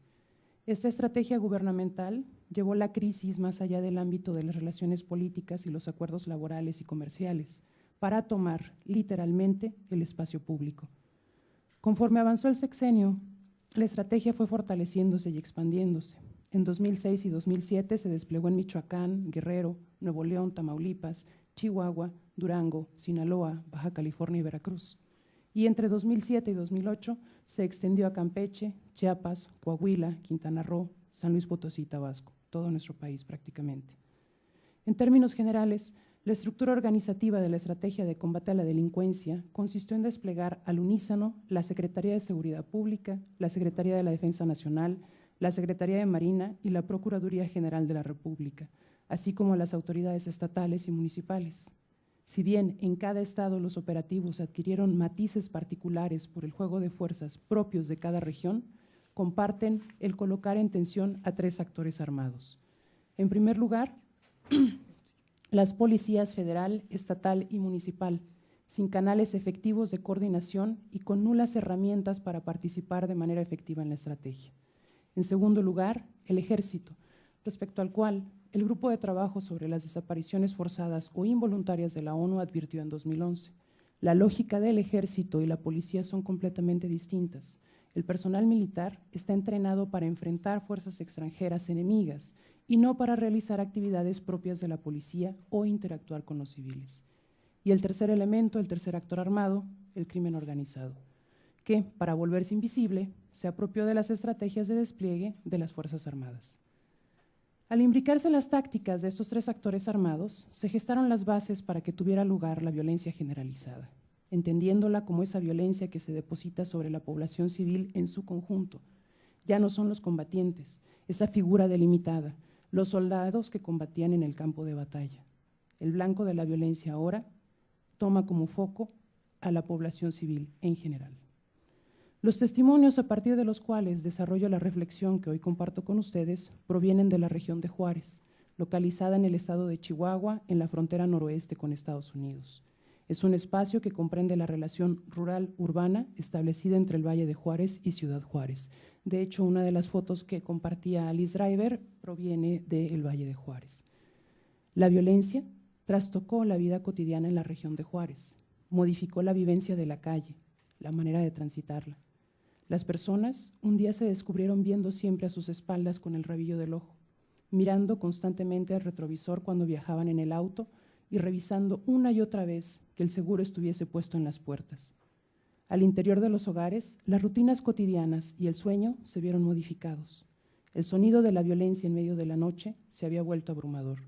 Esta estrategia gubernamental llevó la crisis más allá del ámbito de las relaciones políticas y los acuerdos laborales y comerciales, para tomar literalmente el espacio público. Conforme avanzó el sexenio, la estrategia fue fortaleciéndose y expandiéndose. En 2006 y 2007 se desplegó en Michoacán, Guerrero, Nuevo León, Tamaulipas, Chihuahua, Durango, Sinaloa, Baja California y Veracruz. Y entre 2007 y 2008 se extendió a Campeche, Chiapas, Coahuila, Quintana Roo, San Luis Potosí y Tabasco, todo nuestro país prácticamente. En términos generales, la estructura organizativa de la Estrategia de Combate a la Delincuencia consistió en desplegar al unísono la Secretaría de Seguridad Pública, la Secretaría de la Defensa Nacional, la Secretaría de Marina y la Procuraduría General de la República, así como las autoridades estatales y municipales. Si bien en cada estado los operativos adquirieron matices particulares por el juego de fuerzas propios de cada región, comparten el colocar en tensión a tres actores armados. En primer lugar, las policías federal, estatal y municipal, sin canales efectivos de coordinación y con nulas herramientas para participar de manera efectiva en la estrategia. En segundo lugar, el Ejército, respecto al cual el Grupo de Trabajo sobre las Desapariciones Forzadas o Involuntarias de la ONU advirtió en 2011. La lógica del Ejército y la policía son completamente distintas. El personal militar está entrenado para enfrentar fuerzas extranjeras enemigas y no para realizar actividades propias de la policía o interactuar con los civiles. Y el tercer elemento, el tercer actor armado, el crimen organizado, que, para volverse invisible, se apropió de las estrategias de despliegue de las Fuerzas Armadas. Al imbricarse las tácticas de estos tres actores armados, se gestaron las bases para que tuviera lugar la violencia generalizada, entendiéndola como esa violencia que se deposita sobre la población civil en su conjunto. Ya no son los combatientes, esa figura delimitada, los soldados que combatían en el campo de batalla. El blanco de la violencia ahora toma como foco a la población civil en general. Los testimonios a partir de los cuales desarrollo la reflexión que hoy comparto con ustedes provienen de la región de Juárez, localizada en el estado de Chihuahua, en la frontera noroeste con Estados Unidos. Es un espacio que comprende la relación rural-urbana establecida entre el Valle de Juárez y Ciudad Juárez. De hecho, una de las fotos que compartía Alice Driver proviene del Valle de Juárez. La violencia trastocó la vida cotidiana en la región de Juárez, modificó la vivencia de la calle, la manera de transitarla. Las personas un día se descubrieron viendo siempre a sus espaldas con el rabillo del ojo, mirando constantemente al retrovisor cuando viajaban en el auto y revisando una y otra vez que el seguro estuviese puesto en las puertas. Al interior de los hogares, las rutinas cotidianas y el sueño se vieron modificados. El sonido de la violencia en medio de la noche se había vuelto abrumador.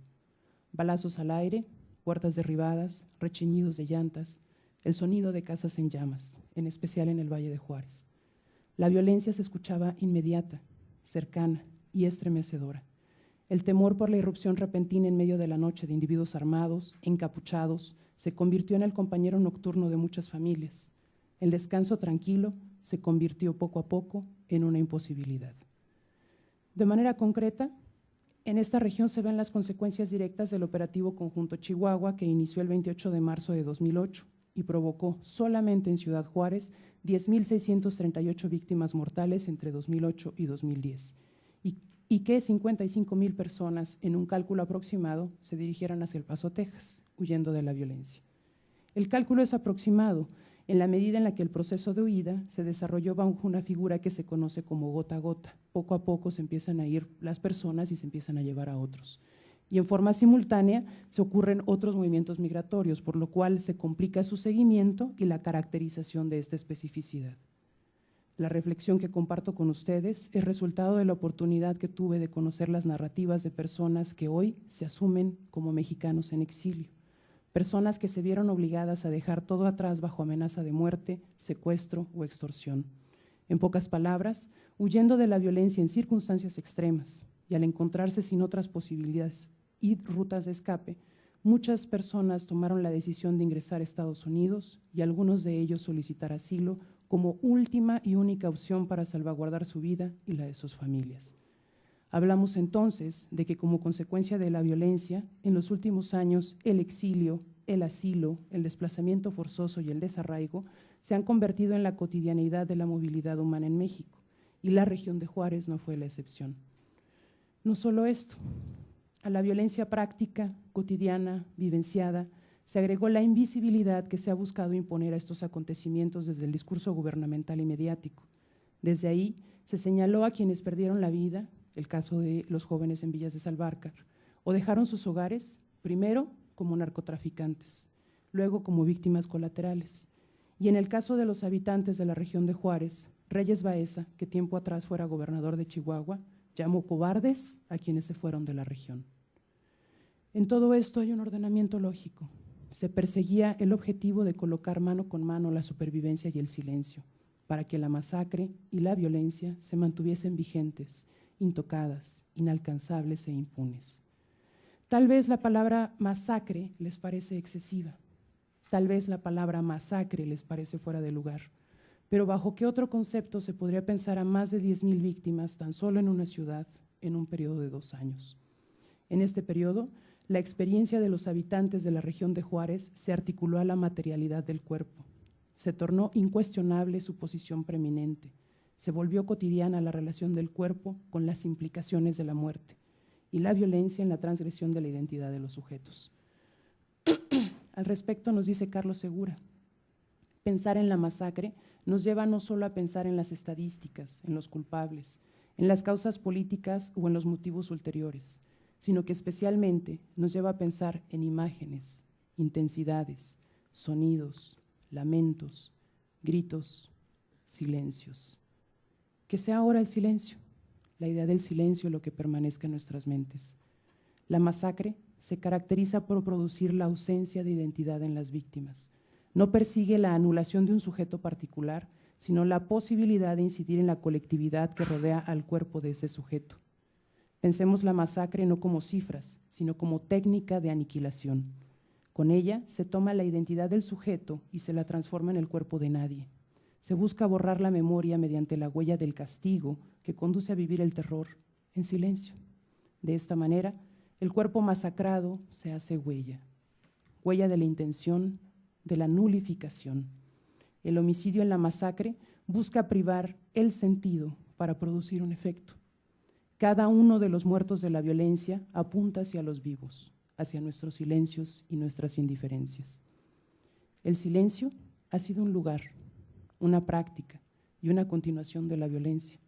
Balazos al aire, puertas derribadas, rechiñidos de llantas, el sonido de casas en llamas, en especial en el Valle de Juárez. La violencia se escuchaba inmediata, cercana y estremecedora. El temor por la irrupción repentina en medio de la noche de individuos armados, encapuchados, se convirtió en el compañero nocturno de muchas familias. El descanso tranquilo se convirtió poco a poco en una imposibilidad. De manera concreta, en esta región se ven las consecuencias directas del operativo conjunto Chihuahua que inició el 28 de marzo de 2008 y provocó solamente en Ciudad Juárez 10.638 víctimas mortales entre 2008 y 2010 y que 55,000 personas, en un cálculo aproximado, se dirigieran hacia El Paso, Texas, huyendo de la violencia. El cálculo es aproximado en la medida en la que el proceso de huida se desarrolló bajo una figura que se conoce como gota a gota. Poco a poco se empiezan a ir las personas y se empiezan a llevar a otros. Y en forma simultánea se ocurren otros movimientos migratorios, por lo cual se complica su seguimiento y la caracterización de esta especificidad. La reflexión que comparto con ustedes es resultado de la oportunidad que tuve de conocer las narrativas de personas que hoy se asumen como mexicanos en exilio, personas que se vieron obligadas a dejar todo atrás bajo amenaza de muerte, secuestro o extorsión. En pocas palabras, huyendo de la violencia en circunstancias extremas y al encontrarse sin otras posibilidades y rutas de escape, muchas personas tomaron la decisión de ingresar a Estados Unidos y algunos de ellos solicitar asilo como última y única opción para salvaguardar su vida y la de sus familias. Hablamos entonces de que como consecuencia de la violencia, en los últimos años el exilio, el asilo, el desplazamiento forzoso y el desarraigo se han convertido en la cotidianeidad de la movilidad humana en México, y la región de Juárez no fue la excepción. No solo esto, a la violencia práctica, cotidiana, vivenciada, se agregó la invisibilidad que se ha buscado imponer a estos acontecimientos desde el discurso gubernamental y mediático. Desde ahí se señaló a quienes perdieron la vida, el caso de los jóvenes en Villas de Salvarcar, o dejaron sus hogares, primero como narcotraficantes, luego como víctimas colaterales. Y en el caso de los habitantes de la región de Juárez, Reyes Baeza, que tiempo atrás fuera gobernador de Chihuahua, llamó cobardes a quienes se fueron de la región. En todo esto hay un ordenamiento lógico. Se perseguía el objetivo de colocar mano con mano la supervivencia y el silencio, para que la masacre y la violencia se mantuviesen vigentes, intocadas, inalcanzables e impunes. Tal vez la palabra masacre les parece excesiva, tal vez la palabra masacre les parece fuera de lugar, pero ¿bajo qué otro concepto se podría pensar a más de 10,000 víctimas tan solo en una ciudad en un periodo de 2 años? En este periodo, la experiencia de los habitantes de la región de Juárez se articuló a la materialidad del cuerpo. Se tornó incuestionable su posición preeminente. Se volvió cotidiana la relación del cuerpo con las implicaciones de la muerte y la violencia en la transgresión de la identidad de los sujetos. Al respecto nos dice Carlos Segura: pensar en la masacre nos lleva no solo a pensar en las estadísticas, en los culpables, en las causas políticas o en los motivos ulteriores, sino que especialmente nos lleva a pensar en imágenes, intensidades, sonidos, lamentos, gritos, silencios. Que sea ahora el silencio, la idea del silencio lo que permanezca en nuestras mentes. La masacre se caracteriza por producir la ausencia de identidad en las víctimas. No persigue la anulación de un sujeto particular, sino la posibilidad de incidir en la colectividad que rodea al cuerpo de ese sujeto. Pensemos la masacre no como cifras, sino como técnica de aniquilación. Con ella se toma la identidad del sujeto y se la transforma en el cuerpo de nadie. Se busca borrar la memoria mediante la huella del castigo que conduce a vivir el terror en silencio. De esta manera, el cuerpo masacrado se hace huella, huella de la intención, de la nulificación. El homicidio en la masacre busca privar el sentido para producir un efecto. Cada uno de los muertos de la violencia apunta hacia los vivos, hacia nuestros silencios y nuestras indiferencias. El silencio ha sido un lugar, una práctica y una continuación de la violencia.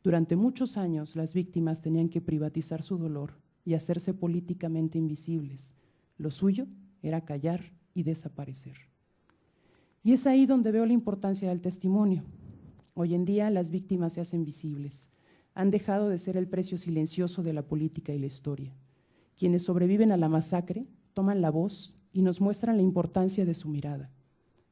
Durante muchos años las víctimas tenían que privatizar su dolor y hacerse políticamente invisibles. Lo suyo era callar y desaparecer. Y es ahí donde veo la importancia del testimonio. Hoy en día las víctimas se hacen visibles, han dejado de ser el precio silencioso de la política y la historia. Quienes sobreviven a la masacre toman la voz y nos muestran la importancia de su mirada.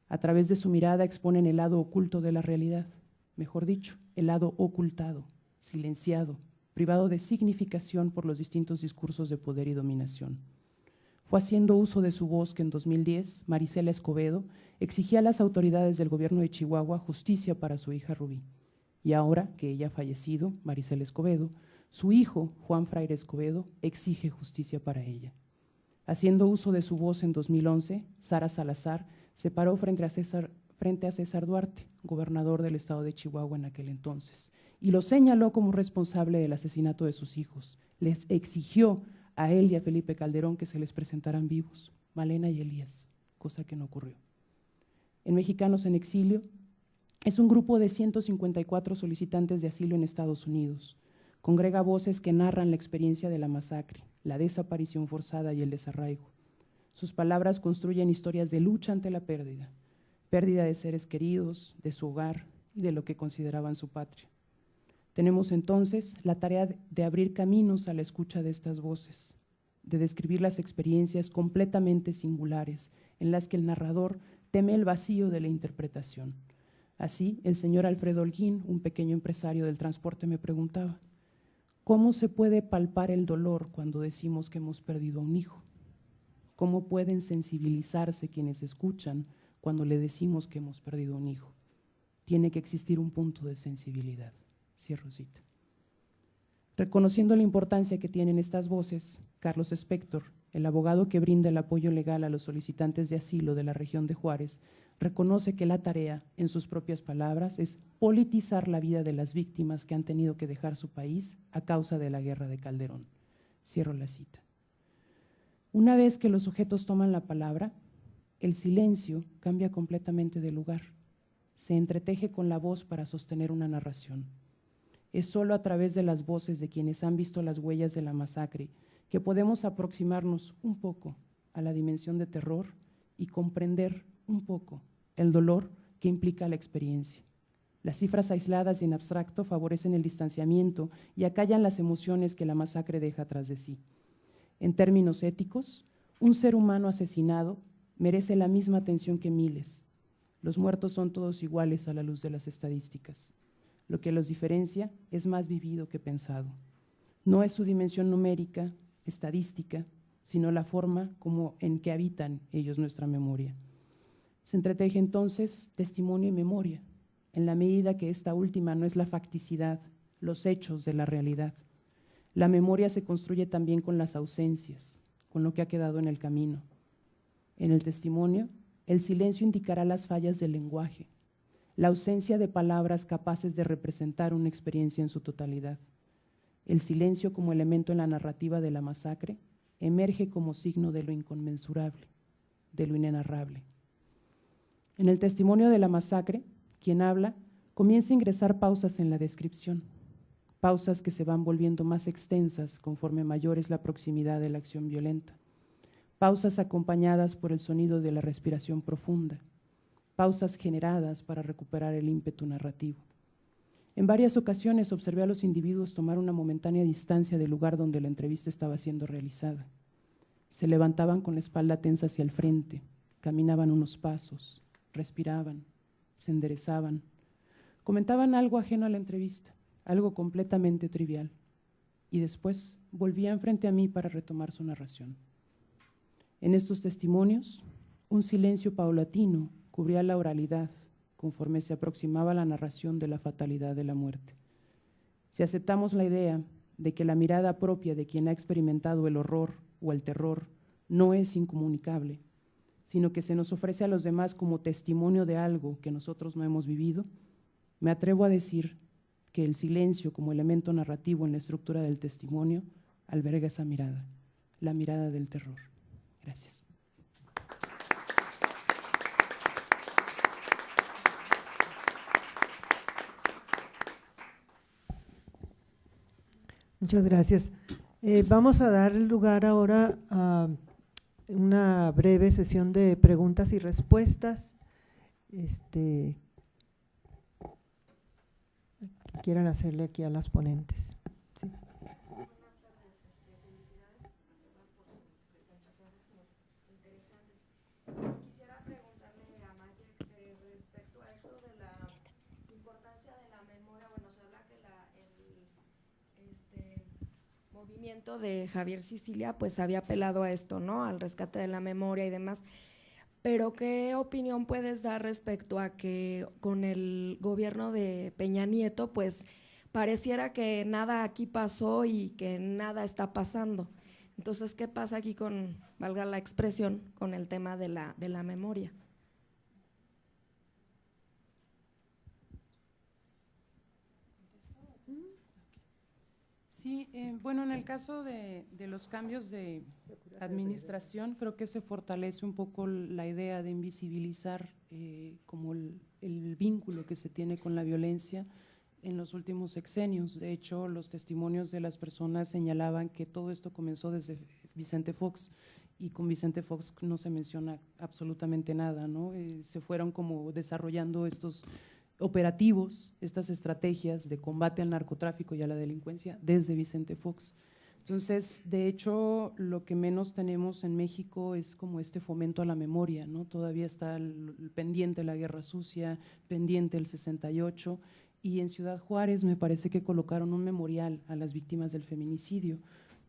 A través de su mirada exponen el lado oculto de la realidad, mejor dicho, el lado ocultado, silenciado, privado de significación por los distintos discursos de poder y dominación. Fue haciendo uso de su voz que en 2010 Marisela Escobedo exigía a las autoridades del gobierno de Chihuahua justicia para su hija Rubí. Y ahora que ella ha fallecido, Marisela Escobedo, su hijo, Juan Fraire Escobedo, exige justicia para ella. Haciendo uso de su voz en 2011, Sara Salazar se paró frente a César Duarte, gobernador del estado de Chihuahua en aquel entonces, y lo señaló como responsable del asesinato de sus hijos. Les exigió a él y a Felipe Calderón que se les presentaran vivos, Malena y Elías, cosa que no ocurrió. En Mexicanos en Exilio, es un grupo de 154 solicitantes de asilo en Estados Unidos. Congrega voces que narran la experiencia de la masacre, la desaparición forzada y el desarraigo. Sus palabras construyen historias de lucha ante la pérdida, pérdida de seres queridos, de su hogar y de lo que consideraban su patria. Tenemos entonces la tarea de abrir caminos a la escucha de estas voces, de describir las experiencias completamente singulares en las que el narrador teme el vacío de la interpretación. Así, el señor Alfredo Holguín, un pequeño empresario del transporte, me preguntaba: ¿cómo se puede palpar el dolor cuando decimos que hemos perdido a un hijo? ¿Cómo pueden sensibilizarse quienes escuchan cuando le decimos que hemos perdido a un hijo? Tiene que existir un punto de sensibilidad. Cierro cita. Reconociendo la importancia que tienen estas voces, Carlos Spector, el abogado que brinda el apoyo legal a los solicitantes de asilo de la región de Juárez, reconoce que la tarea, en sus propias palabras, es politizar la vida de las víctimas que han tenido que dejar su país a causa de la guerra de Calderón. Cierro la cita. Una vez que los sujetos toman la palabra, el silencio cambia completamente de lugar. Se entreteje con la voz para sostener una narración. Es solo a través de las voces de quienes han visto las huellas de la masacre que podemos aproximarnos un poco a la dimensión de terror y comprender un poco el dolor que implica la experiencia. Las cifras aisladas y en abstracto favorecen el distanciamiento y acallan las emociones que la masacre deja tras de sí. En términos éticos, un ser humano asesinado merece la misma atención que miles. Los muertos son todos iguales a la luz de las estadísticas. Lo que los diferencia es más vivido que pensado. No es su dimensión numérica, estadística, sino la forma como en que habitan ellos nuestra memoria. Se entreteje entonces testimonio y memoria, en la medida que esta última no es la facticidad, los hechos de la realidad. La memoria se construye también con las ausencias, con lo que ha quedado en el camino. En el testimonio, el silencio indicará las fallas del lenguaje, la ausencia de palabras capaces de representar una experiencia en su totalidad. El silencio como elemento en la narrativa de la masacre emerge como signo de lo inconmensurable, de lo inenarrable. En el testimonio de la masacre, quien habla comienza a ingresar pausas en la descripción, pausas que se van volviendo más extensas conforme mayor es la proximidad de la acción violenta, pausas acompañadas por el sonido de la respiración profunda, pausas generadas para recuperar el ímpetu narrativo. En varias ocasiones observé a los individuos tomar una momentánea distancia del lugar donde la entrevista estaba siendo realizada. Se levantaban con la espalda tensa hacia el frente, caminaban unos pasos, respiraban, se enderezaban, comentaban algo ajeno a la entrevista, algo completamente trivial, y después volvían frente a mí para retomar su narración. En estos testimonios, un silencio paulatino cubría la oralidad conforme se aproximaba la narración de la fatalidad de la muerte. Si aceptamos la idea de que la mirada propia de quien ha experimentado el horror o el terror no es incomunicable, sino que se nos ofrece a los demás como testimonio de algo que nosotros no hemos vivido, me atrevo a decir que el silencio como elemento narrativo en la estructura del testimonio alberga esa mirada, la mirada del terror. Gracias. Muchas gracias. Vamos a dar lugar ahora a una breve sesión de preguntas y respuestas. Que quieran hacerle aquí a las ponentes. Sí. Buenas tardes, felicidades a todas por sus presentaciones muy interesantes. Quisiera preguntarle a Mayek respecto a esto de la importancia de la memoria. Bueno, se habla que el movimiento de Javier Sicilia pues había apelado a esto, ¿no? Al rescate de la memoria y demás. Pero ¿qué opinión puedes dar respecto a que con el gobierno de Peña Nieto pues pareciera que nada aquí pasó y que nada está pasando? Entonces, ¿qué pasa aquí con, valga la expresión, con el tema de la memoria? Sí, bueno, en el caso de los cambios de administración, creo que se fortalece un poco la idea de invisibilizar como el vínculo que se tiene con la violencia en los últimos sexenios. De hecho, los testimonios de las personas señalaban que todo esto comenzó desde Vicente Fox, y con Vicente Fox no se menciona absolutamente nada, ¿no? Se fueron como desarrollando estos operativos, estas estrategias de combate al narcotráfico y a la delincuencia desde Vicente Fox. Entonces, de hecho, lo que menos tenemos en México es como este fomento a la memoria, ¿no? Todavía está pendiente la Guerra Sucia, pendiente el 68, y en Ciudad Juárez me parece que colocaron un memorial a las víctimas del feminicidio,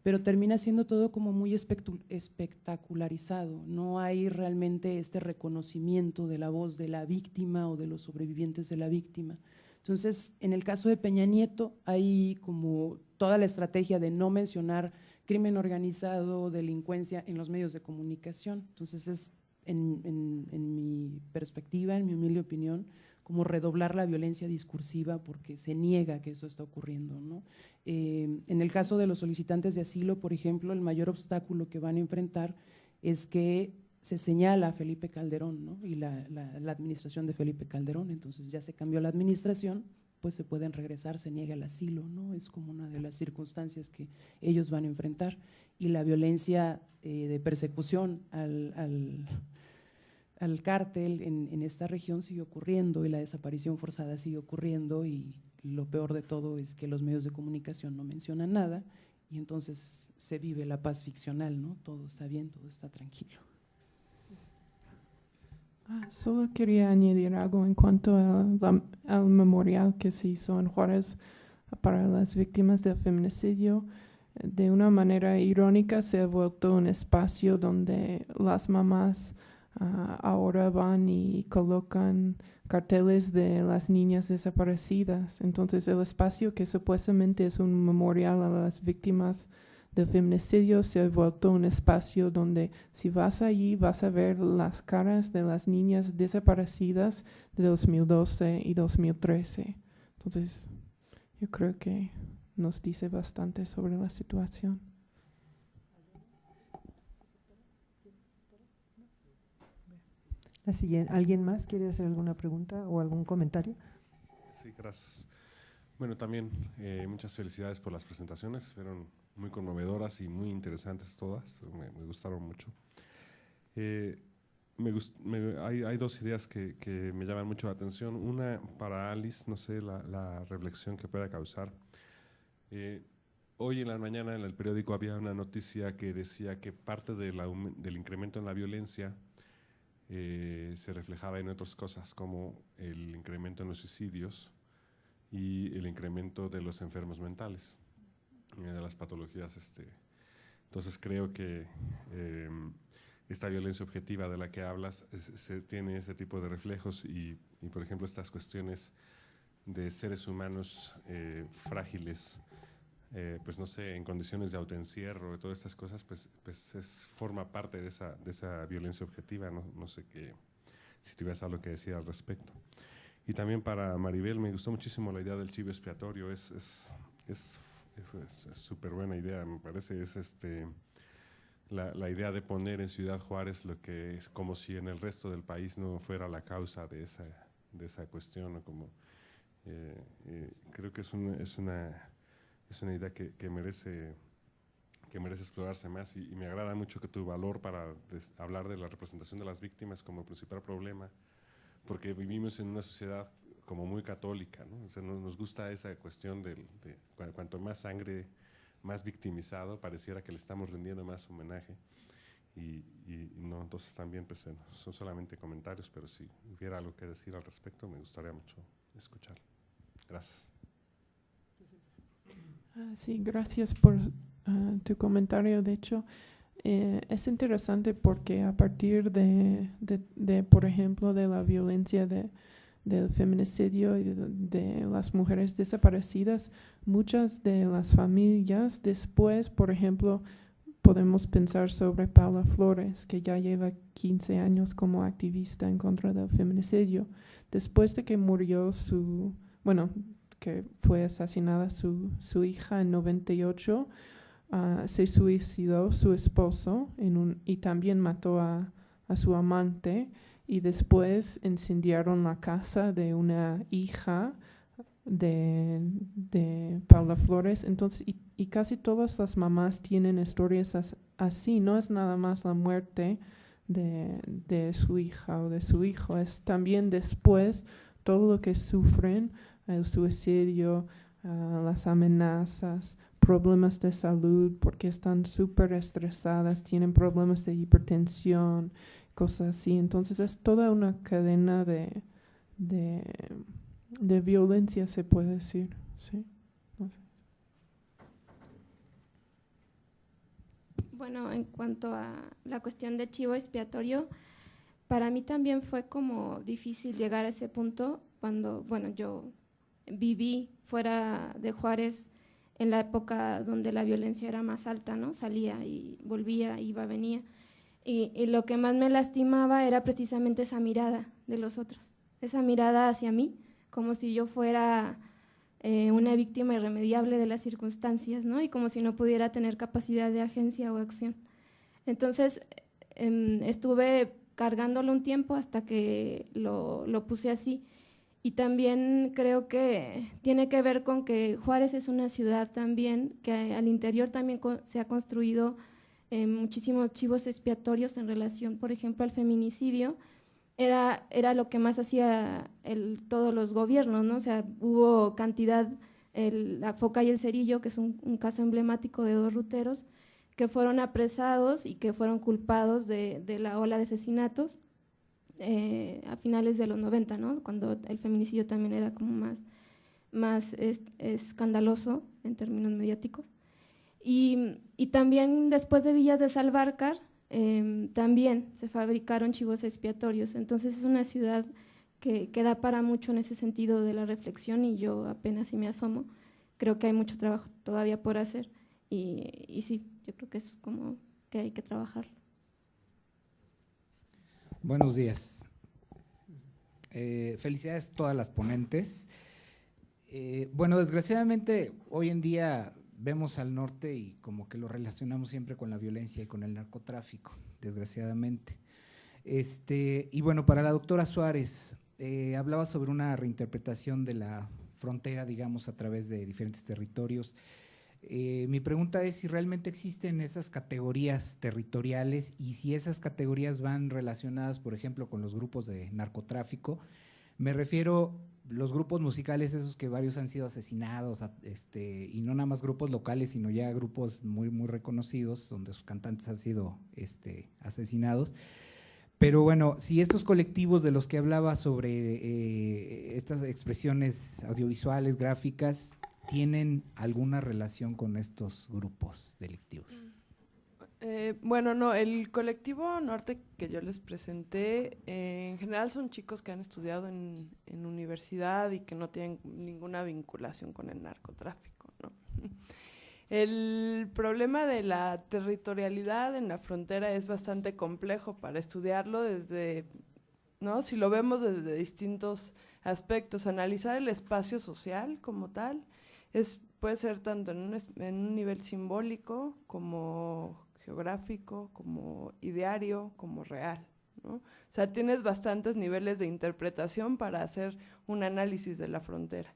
pero termina siendo todo como muy espectacularizado, no hay realmente este reconocimiento de la voz de la víctima o de los sobrevivientes de la víctima. Entonces, en el caso de Peña Nieto, hay como toda la estrategia de no mencionar crimen organizado, delincuencia en los medios de comunicación. Entonces, es en mi perspectiva, en mi humilde opinión, como redoblar la violencia discursiva porque se niega que eso está ocurriendo, ¿no? En el caso de los solicitantes de asilo, por ejemplo, el mayor obstáculo que van a enfrentar es que se señala a Felipe Calderón, ¿no? Y la administración de Felipe Calderón. Entonces ya se cambió la administración, pues se pueden regresar, se niega el asilo, ¿no? Es como una de las circunstancias que ellos van a enfrentar. Y la violencia de persecución al cártel en esta región sigue ocurriendo, y la desaparición forzada sigue ocurriendo, y lo peor de todo es que los medios de comunicación no mencionan nada, y entonces se vive la paz ficcional, ¿no? Todo está bien, todo está tranquilo. Solo quería añadir algo en cuanto al memorial que se hizo en Juárez para las víctimas del feminicidio. De una manera irónica se ha vuelto un espacio donde las mamás ahora van y colocan carteles de las niñas desaparecidas. Entonces el espacio que supuestamente es un memorial a las víctimas del feminicidio se ha vuelto un espacio donde si vas allí vas a ver las caras de las niñas desaparecidas de 2012 y 2013. Entonces, yo creo que nos dice bastante sobre la situación. La siguiente, ¿alguien más quiere hacer alguna pregunta o algún comentario? Sí, gracias. Bueno, también muchas felicidades por las presentaciones, fueron muy conmovedoras y muy interesantes todas, me gustaron mucho. Hay dos ideas que me llaman mucho la atención. Una para Alice, no sé, la reflexión que pueda causar. Hoy en la mañana en el periódico había una noticia que decía que parte del incremento en la violencia se reflejaba en otras cosas, como el incremento en los suicidios y el incremento de los enfermos mentales, de las patologías. Entonces creo que esta violencia objetiva de la que hablas tiene ese tipo de reflejos y, por ejemplo, estas cuestiones de seres humanos frágiles, pues no sé, en condiciones de autoencierro y todas estas cosas, pues forma parte de esa violencia objetiva. No sé si tuvieras algo que decir al respecto. Y también para Maribel, me gustó muchísimo la idea del chivo expiatorio, es súper buena idea, me parece. La idea de poner en Ciudad Juárez lo que es como si en el resto del país no fuera la causa de esa cuestión, ¿no? Creo que es una idea que merece explorarse más y me agrada mucho que tu valor para hablar de la representación de las víctimas como principal problema, porque vivimos en una sociedad como muy católica, ¿no? O sea, nos gusta esa cuestión de cuanto más sangre, más victimizado, pareciera que le estamos rendiendo más homenaje y no, entonces también pues, son solamente comentarios, pero si hubiera algo que decir al respecto me gustaría mucho escucharlo. Gracias. Sí, gracias por tu comentario. De hecho, es interesante porque a partir de por ejemplo, de la violencia del feminicidio y de las mujeres desaparecidas, muchas de las familias después, por ejemplo, podemos pensar sobre Paula Flores, que ya lleva 15 años como activista en contra del feminicidio. Después de que murió que fue asesinada su hija en 98, se suicidó su esposo y también mató a su amante, y después incendiaron la casa de una hija de Paula Flores. Entonces, y casi todas las mamás tienen historias así. No es nada más la muerte de su hija o de su hijo, es también después todo lo que sufren, el suicidio, las amenazas, problemas de salud porque están súper estresadas, tienen problemas de hipertensión, cosas así. Entonces es toda una cadena de violencia, se puede decir, ¿sí? No sé. Bueno, en cuanto a la cuestión de chivo expiatorio, para mí también fue como difícil llegar a ese punto cuando, yo viví fuera de Juárez en la época donde la violencia era más alta, ¿no? Salía y volvía, iba, venía. Y lo que más me lastimaba era precisamente esa mirada de los otros, esa mirada hacia mí, como si yo fuera una víctima irremediable de las circunstancias, ¿no? Y como si no pudiera tener capacidad de agencia o acción. Entonces, estuve cargándolo un tiempo hasta que lo puse así. Y también creo que tiene que ver con que Juárez es una ciudad también que al interior también se ha construido muchísimos chivos expiatorios en relación, por ejemplo, al feminicidio. Era lo que más hacía todos los gobiernos, ¿no? O sea, hubo cantidad, la Foca y el Cerillo, que es un caso emblemático de 2 ruteros, que fueron apresados y que fueron culpados de la ola de asesinatos a finales de los 90, ¿no? Cuando el feminicidio también era como más escandaloso en términos mediáticos. Y también después de Villas de Salvarcar, también se fabricaron chivos expiatorios. Entonces es una ciudad que da para mucho en ese sentido de la reflexión, y yo apenas si me asomo, creo que hay mucho trabajo todavía por hacer. y sí, yo creo que es como que hay que trabajarlo. Buenos días. Felicidades a todas las ponentes. Bueno, desgraciadamente hoy en día vemos al norte y como que lo relacionamos siempre con la violencia y con el narcotráfico, desgraciadamente. Y bueno, para la doctora Suárez, hablaba sobre una reinterpretación de la frontera, digamos, a través de diferentes territorios. Mi pregunta es si realmente existen esas categorías territoriales y si esas categorías van relacionadas, por ejemplo, con los grupos de narcotráfico. Me refiero a los grupos musicales, esos que varios han sido asesinados, y no nada más grupos locales, sino ya grupos muy, muy reconocidos, donde sus cantantes han sido asesinados. Pero bueno, si estos colectivos de los que hablaba sobre estas expresiones audiovisuales, gráficas, ¿tienen alguna relación con estos grupos delictivos? Bueno, no, el colectivo Norte que yo les presenté, en general son chicos que han estudiado en universidad y que no tienen ninguna vinculación con el narcotráfico, ¿no? El problema de la territorialidad en la frontera es bastante complejo para estudiarlo desde, ¿no? Si lo vemos desde distintos aspectos, analizar el espacio social como tal, puede ser tanto en un nivel simbólico como geográfico, como ideario, como real, ¿no? O sea, tienes bastantes niveles de interpretación para hacer un análisis de la frontera,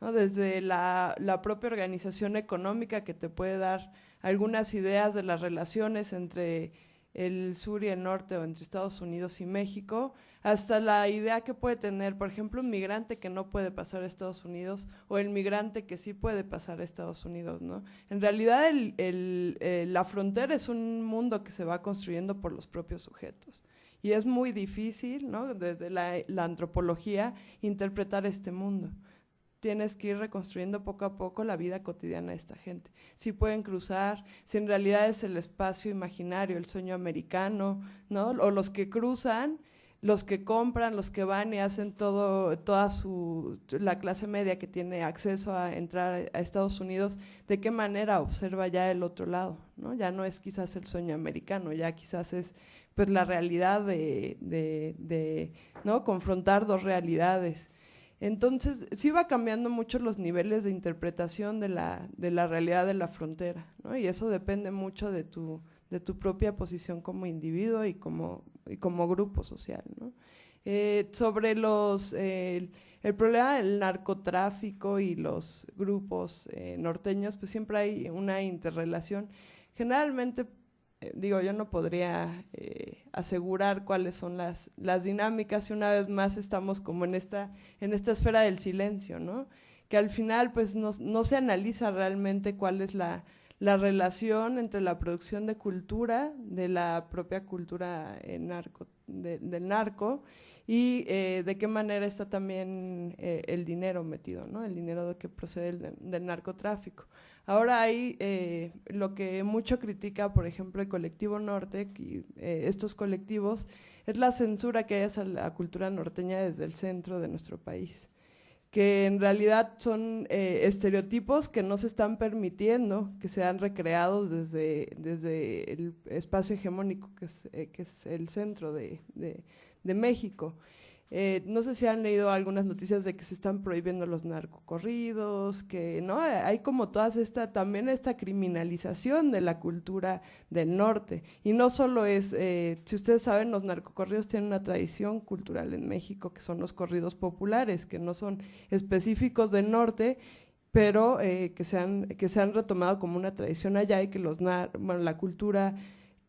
¿no? Desde la propia organización económica que te puede dar algunas ideas de las relaciones entre el sur y el norte o entre Estados Unidos y México, hasta la idea que puede tener, por ejemplo, un migrante que no puede pasar a Estados Unidos o el migrante que sí puede pasar a Estados Unidos, ¿no? En realidad la frontera es un mundo que se va construyendo por los propios sujetos y es muy difícil, ¿no? Desde la antropología interpretar este mundo. Tienes que ir reconstruyendo poco a poco la vida cotidiana de esta gente. Si pueden cruzar, si en realidad es el espacio imaginario, el sueño americano, ¿no? O los que cruzan, los que compran, los que van y hacen la clase media que tiene acceso a entrar a Estados Unidos, ¿de qué manera observa ya el otro lado, ¿no? Ya no es quizás el sueño americano, ya quizás es pues la realidad ¿no? Confrontar dos realidades. Entonces, sí va cambiando mucho los niveles de interpretación de la realidad de la frontera, ¿no? Y eso depende mucho de tu propia posición como individuo y como grupo social, ¿no? Sobre el problema del narcotráfico y los grupos norteños, pues siempre hay una interrelación. Generalmente, digo, yo no podría asegurar cuáles son las dinámicas y una vez más estamos como en esta esfera del silencio, ¿no? Que al final pues no se analiza realmente cuál es la relación entre la producción de cultura, de la propia cultura del narco y de qué manera está también el dinero metido, ¿no? El dinero que procede del narcotráfico. Ahora hay lo que mucho critica, por ejemplo, el colectivo Norte, y estos colectivos, es la censura que hay hacia la cultura norteña desde el centro de nuestro país, que en realidad son estereotipos que no se están permitiendo que sean recreados desde el espacio hegemónico que es el centro de México. No sé si han leído algunas noticias de que se están prohibiendo los narcocorridos, que no hay como también esta criminalización de la cultura del norte. Y no solo es, si ustedes saben, los narcocorridos tienen una tradición cultural en México, que son los corridos populares, que no son específicos del norte, pero que se han retomado como una tradición allá y que la cultura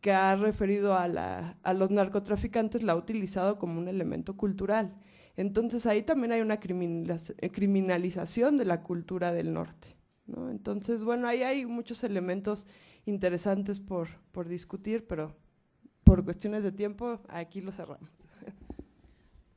que ha referido a los narcotraficantes la ha utilizado como un elemento cultural. Entonces ahí también hay una criminalización de la cultura del norte, ¿no? Entonces, bueno, ahí hay muchos elementos interesantes por discutir, pero por cuestiones de tiempo aquí lo cerramos.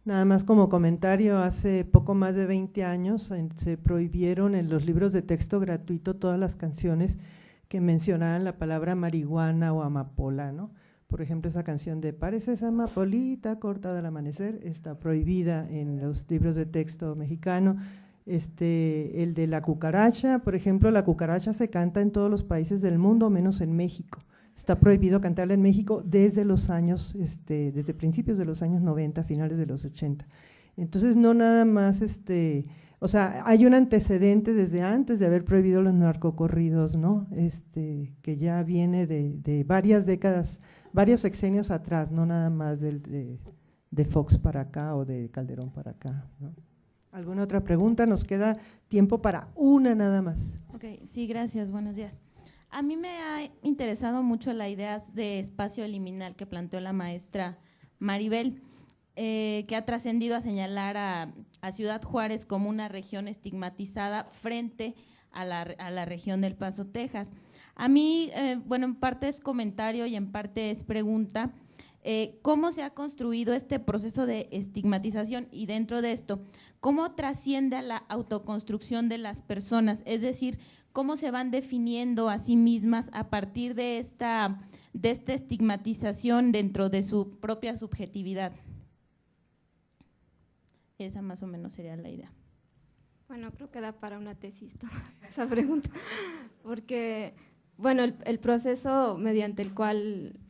Nada más como comentario, hace poco más de 20 años se prohibieron en los libros de texto gratuito todas las canciones que mencionaban la palabra marihuana o amapola, ¿no? Por ejemplo, esa canción de "Parece esa amapolita cortada al amanecer" está prohibida en los libros de texto mexicano. El de la cucaracha, por ejemplo, la cucaracha se canta en todos los países del mundo, menos en México. Está prohibido cantarla en México desde los años, desde principios de los años 90, finales de los 80. Entonces, no nada más, o sea, hay un antecedente desde antes de haber prohibido los narcocorridos, ¿no? Que ya viene de varias décadas, varios sexenios atrás, no nada más de Fox para acá o de Calderón para acá, ¿no? ¿Alguna otra pregunta? Nos queda tiempo para una nada más. Ok, sí, gracias, buenos días. A mí me ha interesado mucho la idea de espacio liminal que planteó la maestra Maribel, que ha trascendido a señalar a Ciudad Juárez como una región estigmatizada frente a la región del Paso, Texas. A mí, bueno, en parte es comentario y en parte es pregunta. ¿Cómo se ha construido este proceso de estigmatización y dentro de esto, cómo trasciende a la autoconstrucción de las personas? Es decir, ¿cómo se van definiendo a sí mismas a partir de esta estigmatización dentro de su propia subjetividad? Esa más o menos sería la idea. Bueno, creo que da para una tesis toda esa pregunta, porque, bueno, el proceso mediante el cual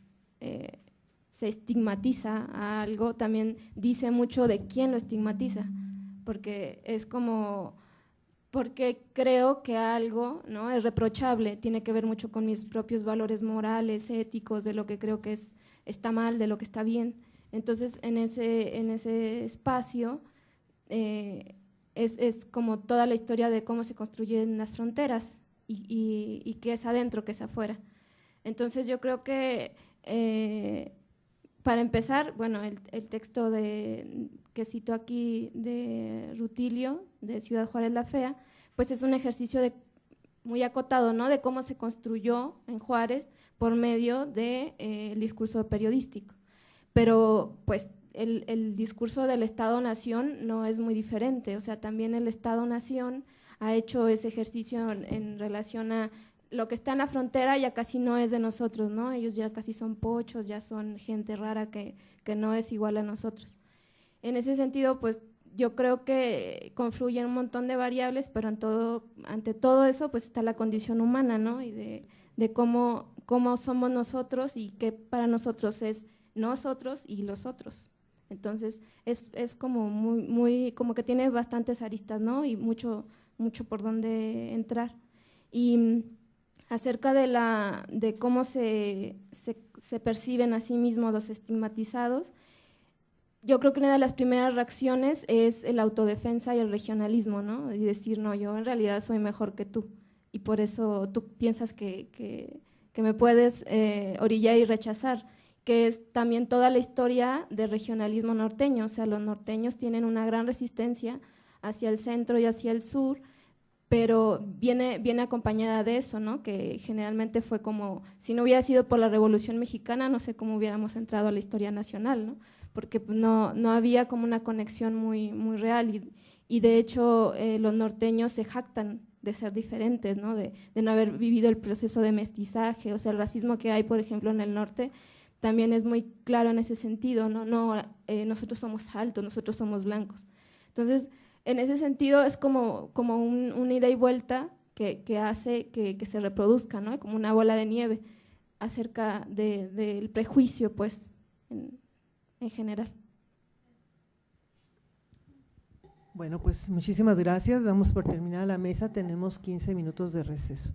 se estigmatiza a algo también dice mucho de quién lo estigmatiza, porque es como, porque creo que algo, ¿no?, es reprochable, tiene que ver mucho con mis propios valores morales, éticos, de lo que creo que está mal, de lo que está bien. Entonces, en ese espacio es como toda la historia de cómo se construyen las fronteras y qué es adentro, qué es afuera. Entonces, yo creo que para empezar, bueno, el texto que cito aquí de Rutilio, de Ciudad Juárez la Fea, pues es un ejercicio muy acotado, ¿no?, de cómo se construyó en Juárez por medio del discurso periodístico. Pero pues el discurso del Estado-Nación no es muy diferente, o sea, también el Estado-Nación ha hecho ese ejercicio en relación a lo que está en la frontera. Ya casi no es de nosotros, ¿no? Ellos ya casi son pochos, ya son gente rara que no es igual a nosotros. En ese sentido, pues yo creo que confluyen un montón de variables, pero ante todo eso pues está la condición humana, ¿no? Y de cómo somos nosotros y qué para nosotros es nosotros y los otros. Entonces es como muy como que tiene bastantes aristas, ¿no? Y mucho por dónde entrar. Y acerca de cómo se perciben a sí mismos los estigmatizados, yo creo que una de las primeras reacciones es el autodefensa y el regionalismo, ¿no? Y decir, no, yo en realidad soy mejor que tú, y por eso tú piensas que me puedes orillar y rechazar, que es también toda la historia del regionalismo norteño. O sea, los norteños tienen una gran resistencia hacia el centro y hacia el sur, pero viene acompañada de eso, ¿no? Que generalmente fue como, si no hubiera sido por la Revolución Mexicana, no sé cómo hubiéramos entrado a la historia nacional, ¿no? Porque no había como una conexión muy real, y de hecho los norteños se jactan de ser diferentes, ¿no? De no haber vivido el proceso de mestizaje. O sea, el racismo que hay, por ejemplo, en el norte también es muy claro en ese sentido, ¿no? Nosotros somos altos, nosotros somos blancos. Entonces, en ese sentido es como un ida y vuelta que hace que se reproduzca, ¿no? Como una bola de nieve acerca del prejuicio, pues, en general. Bueno, pues muchísimas gracias. Damos por terminada la mesa, tenemos 15 minutos de receso.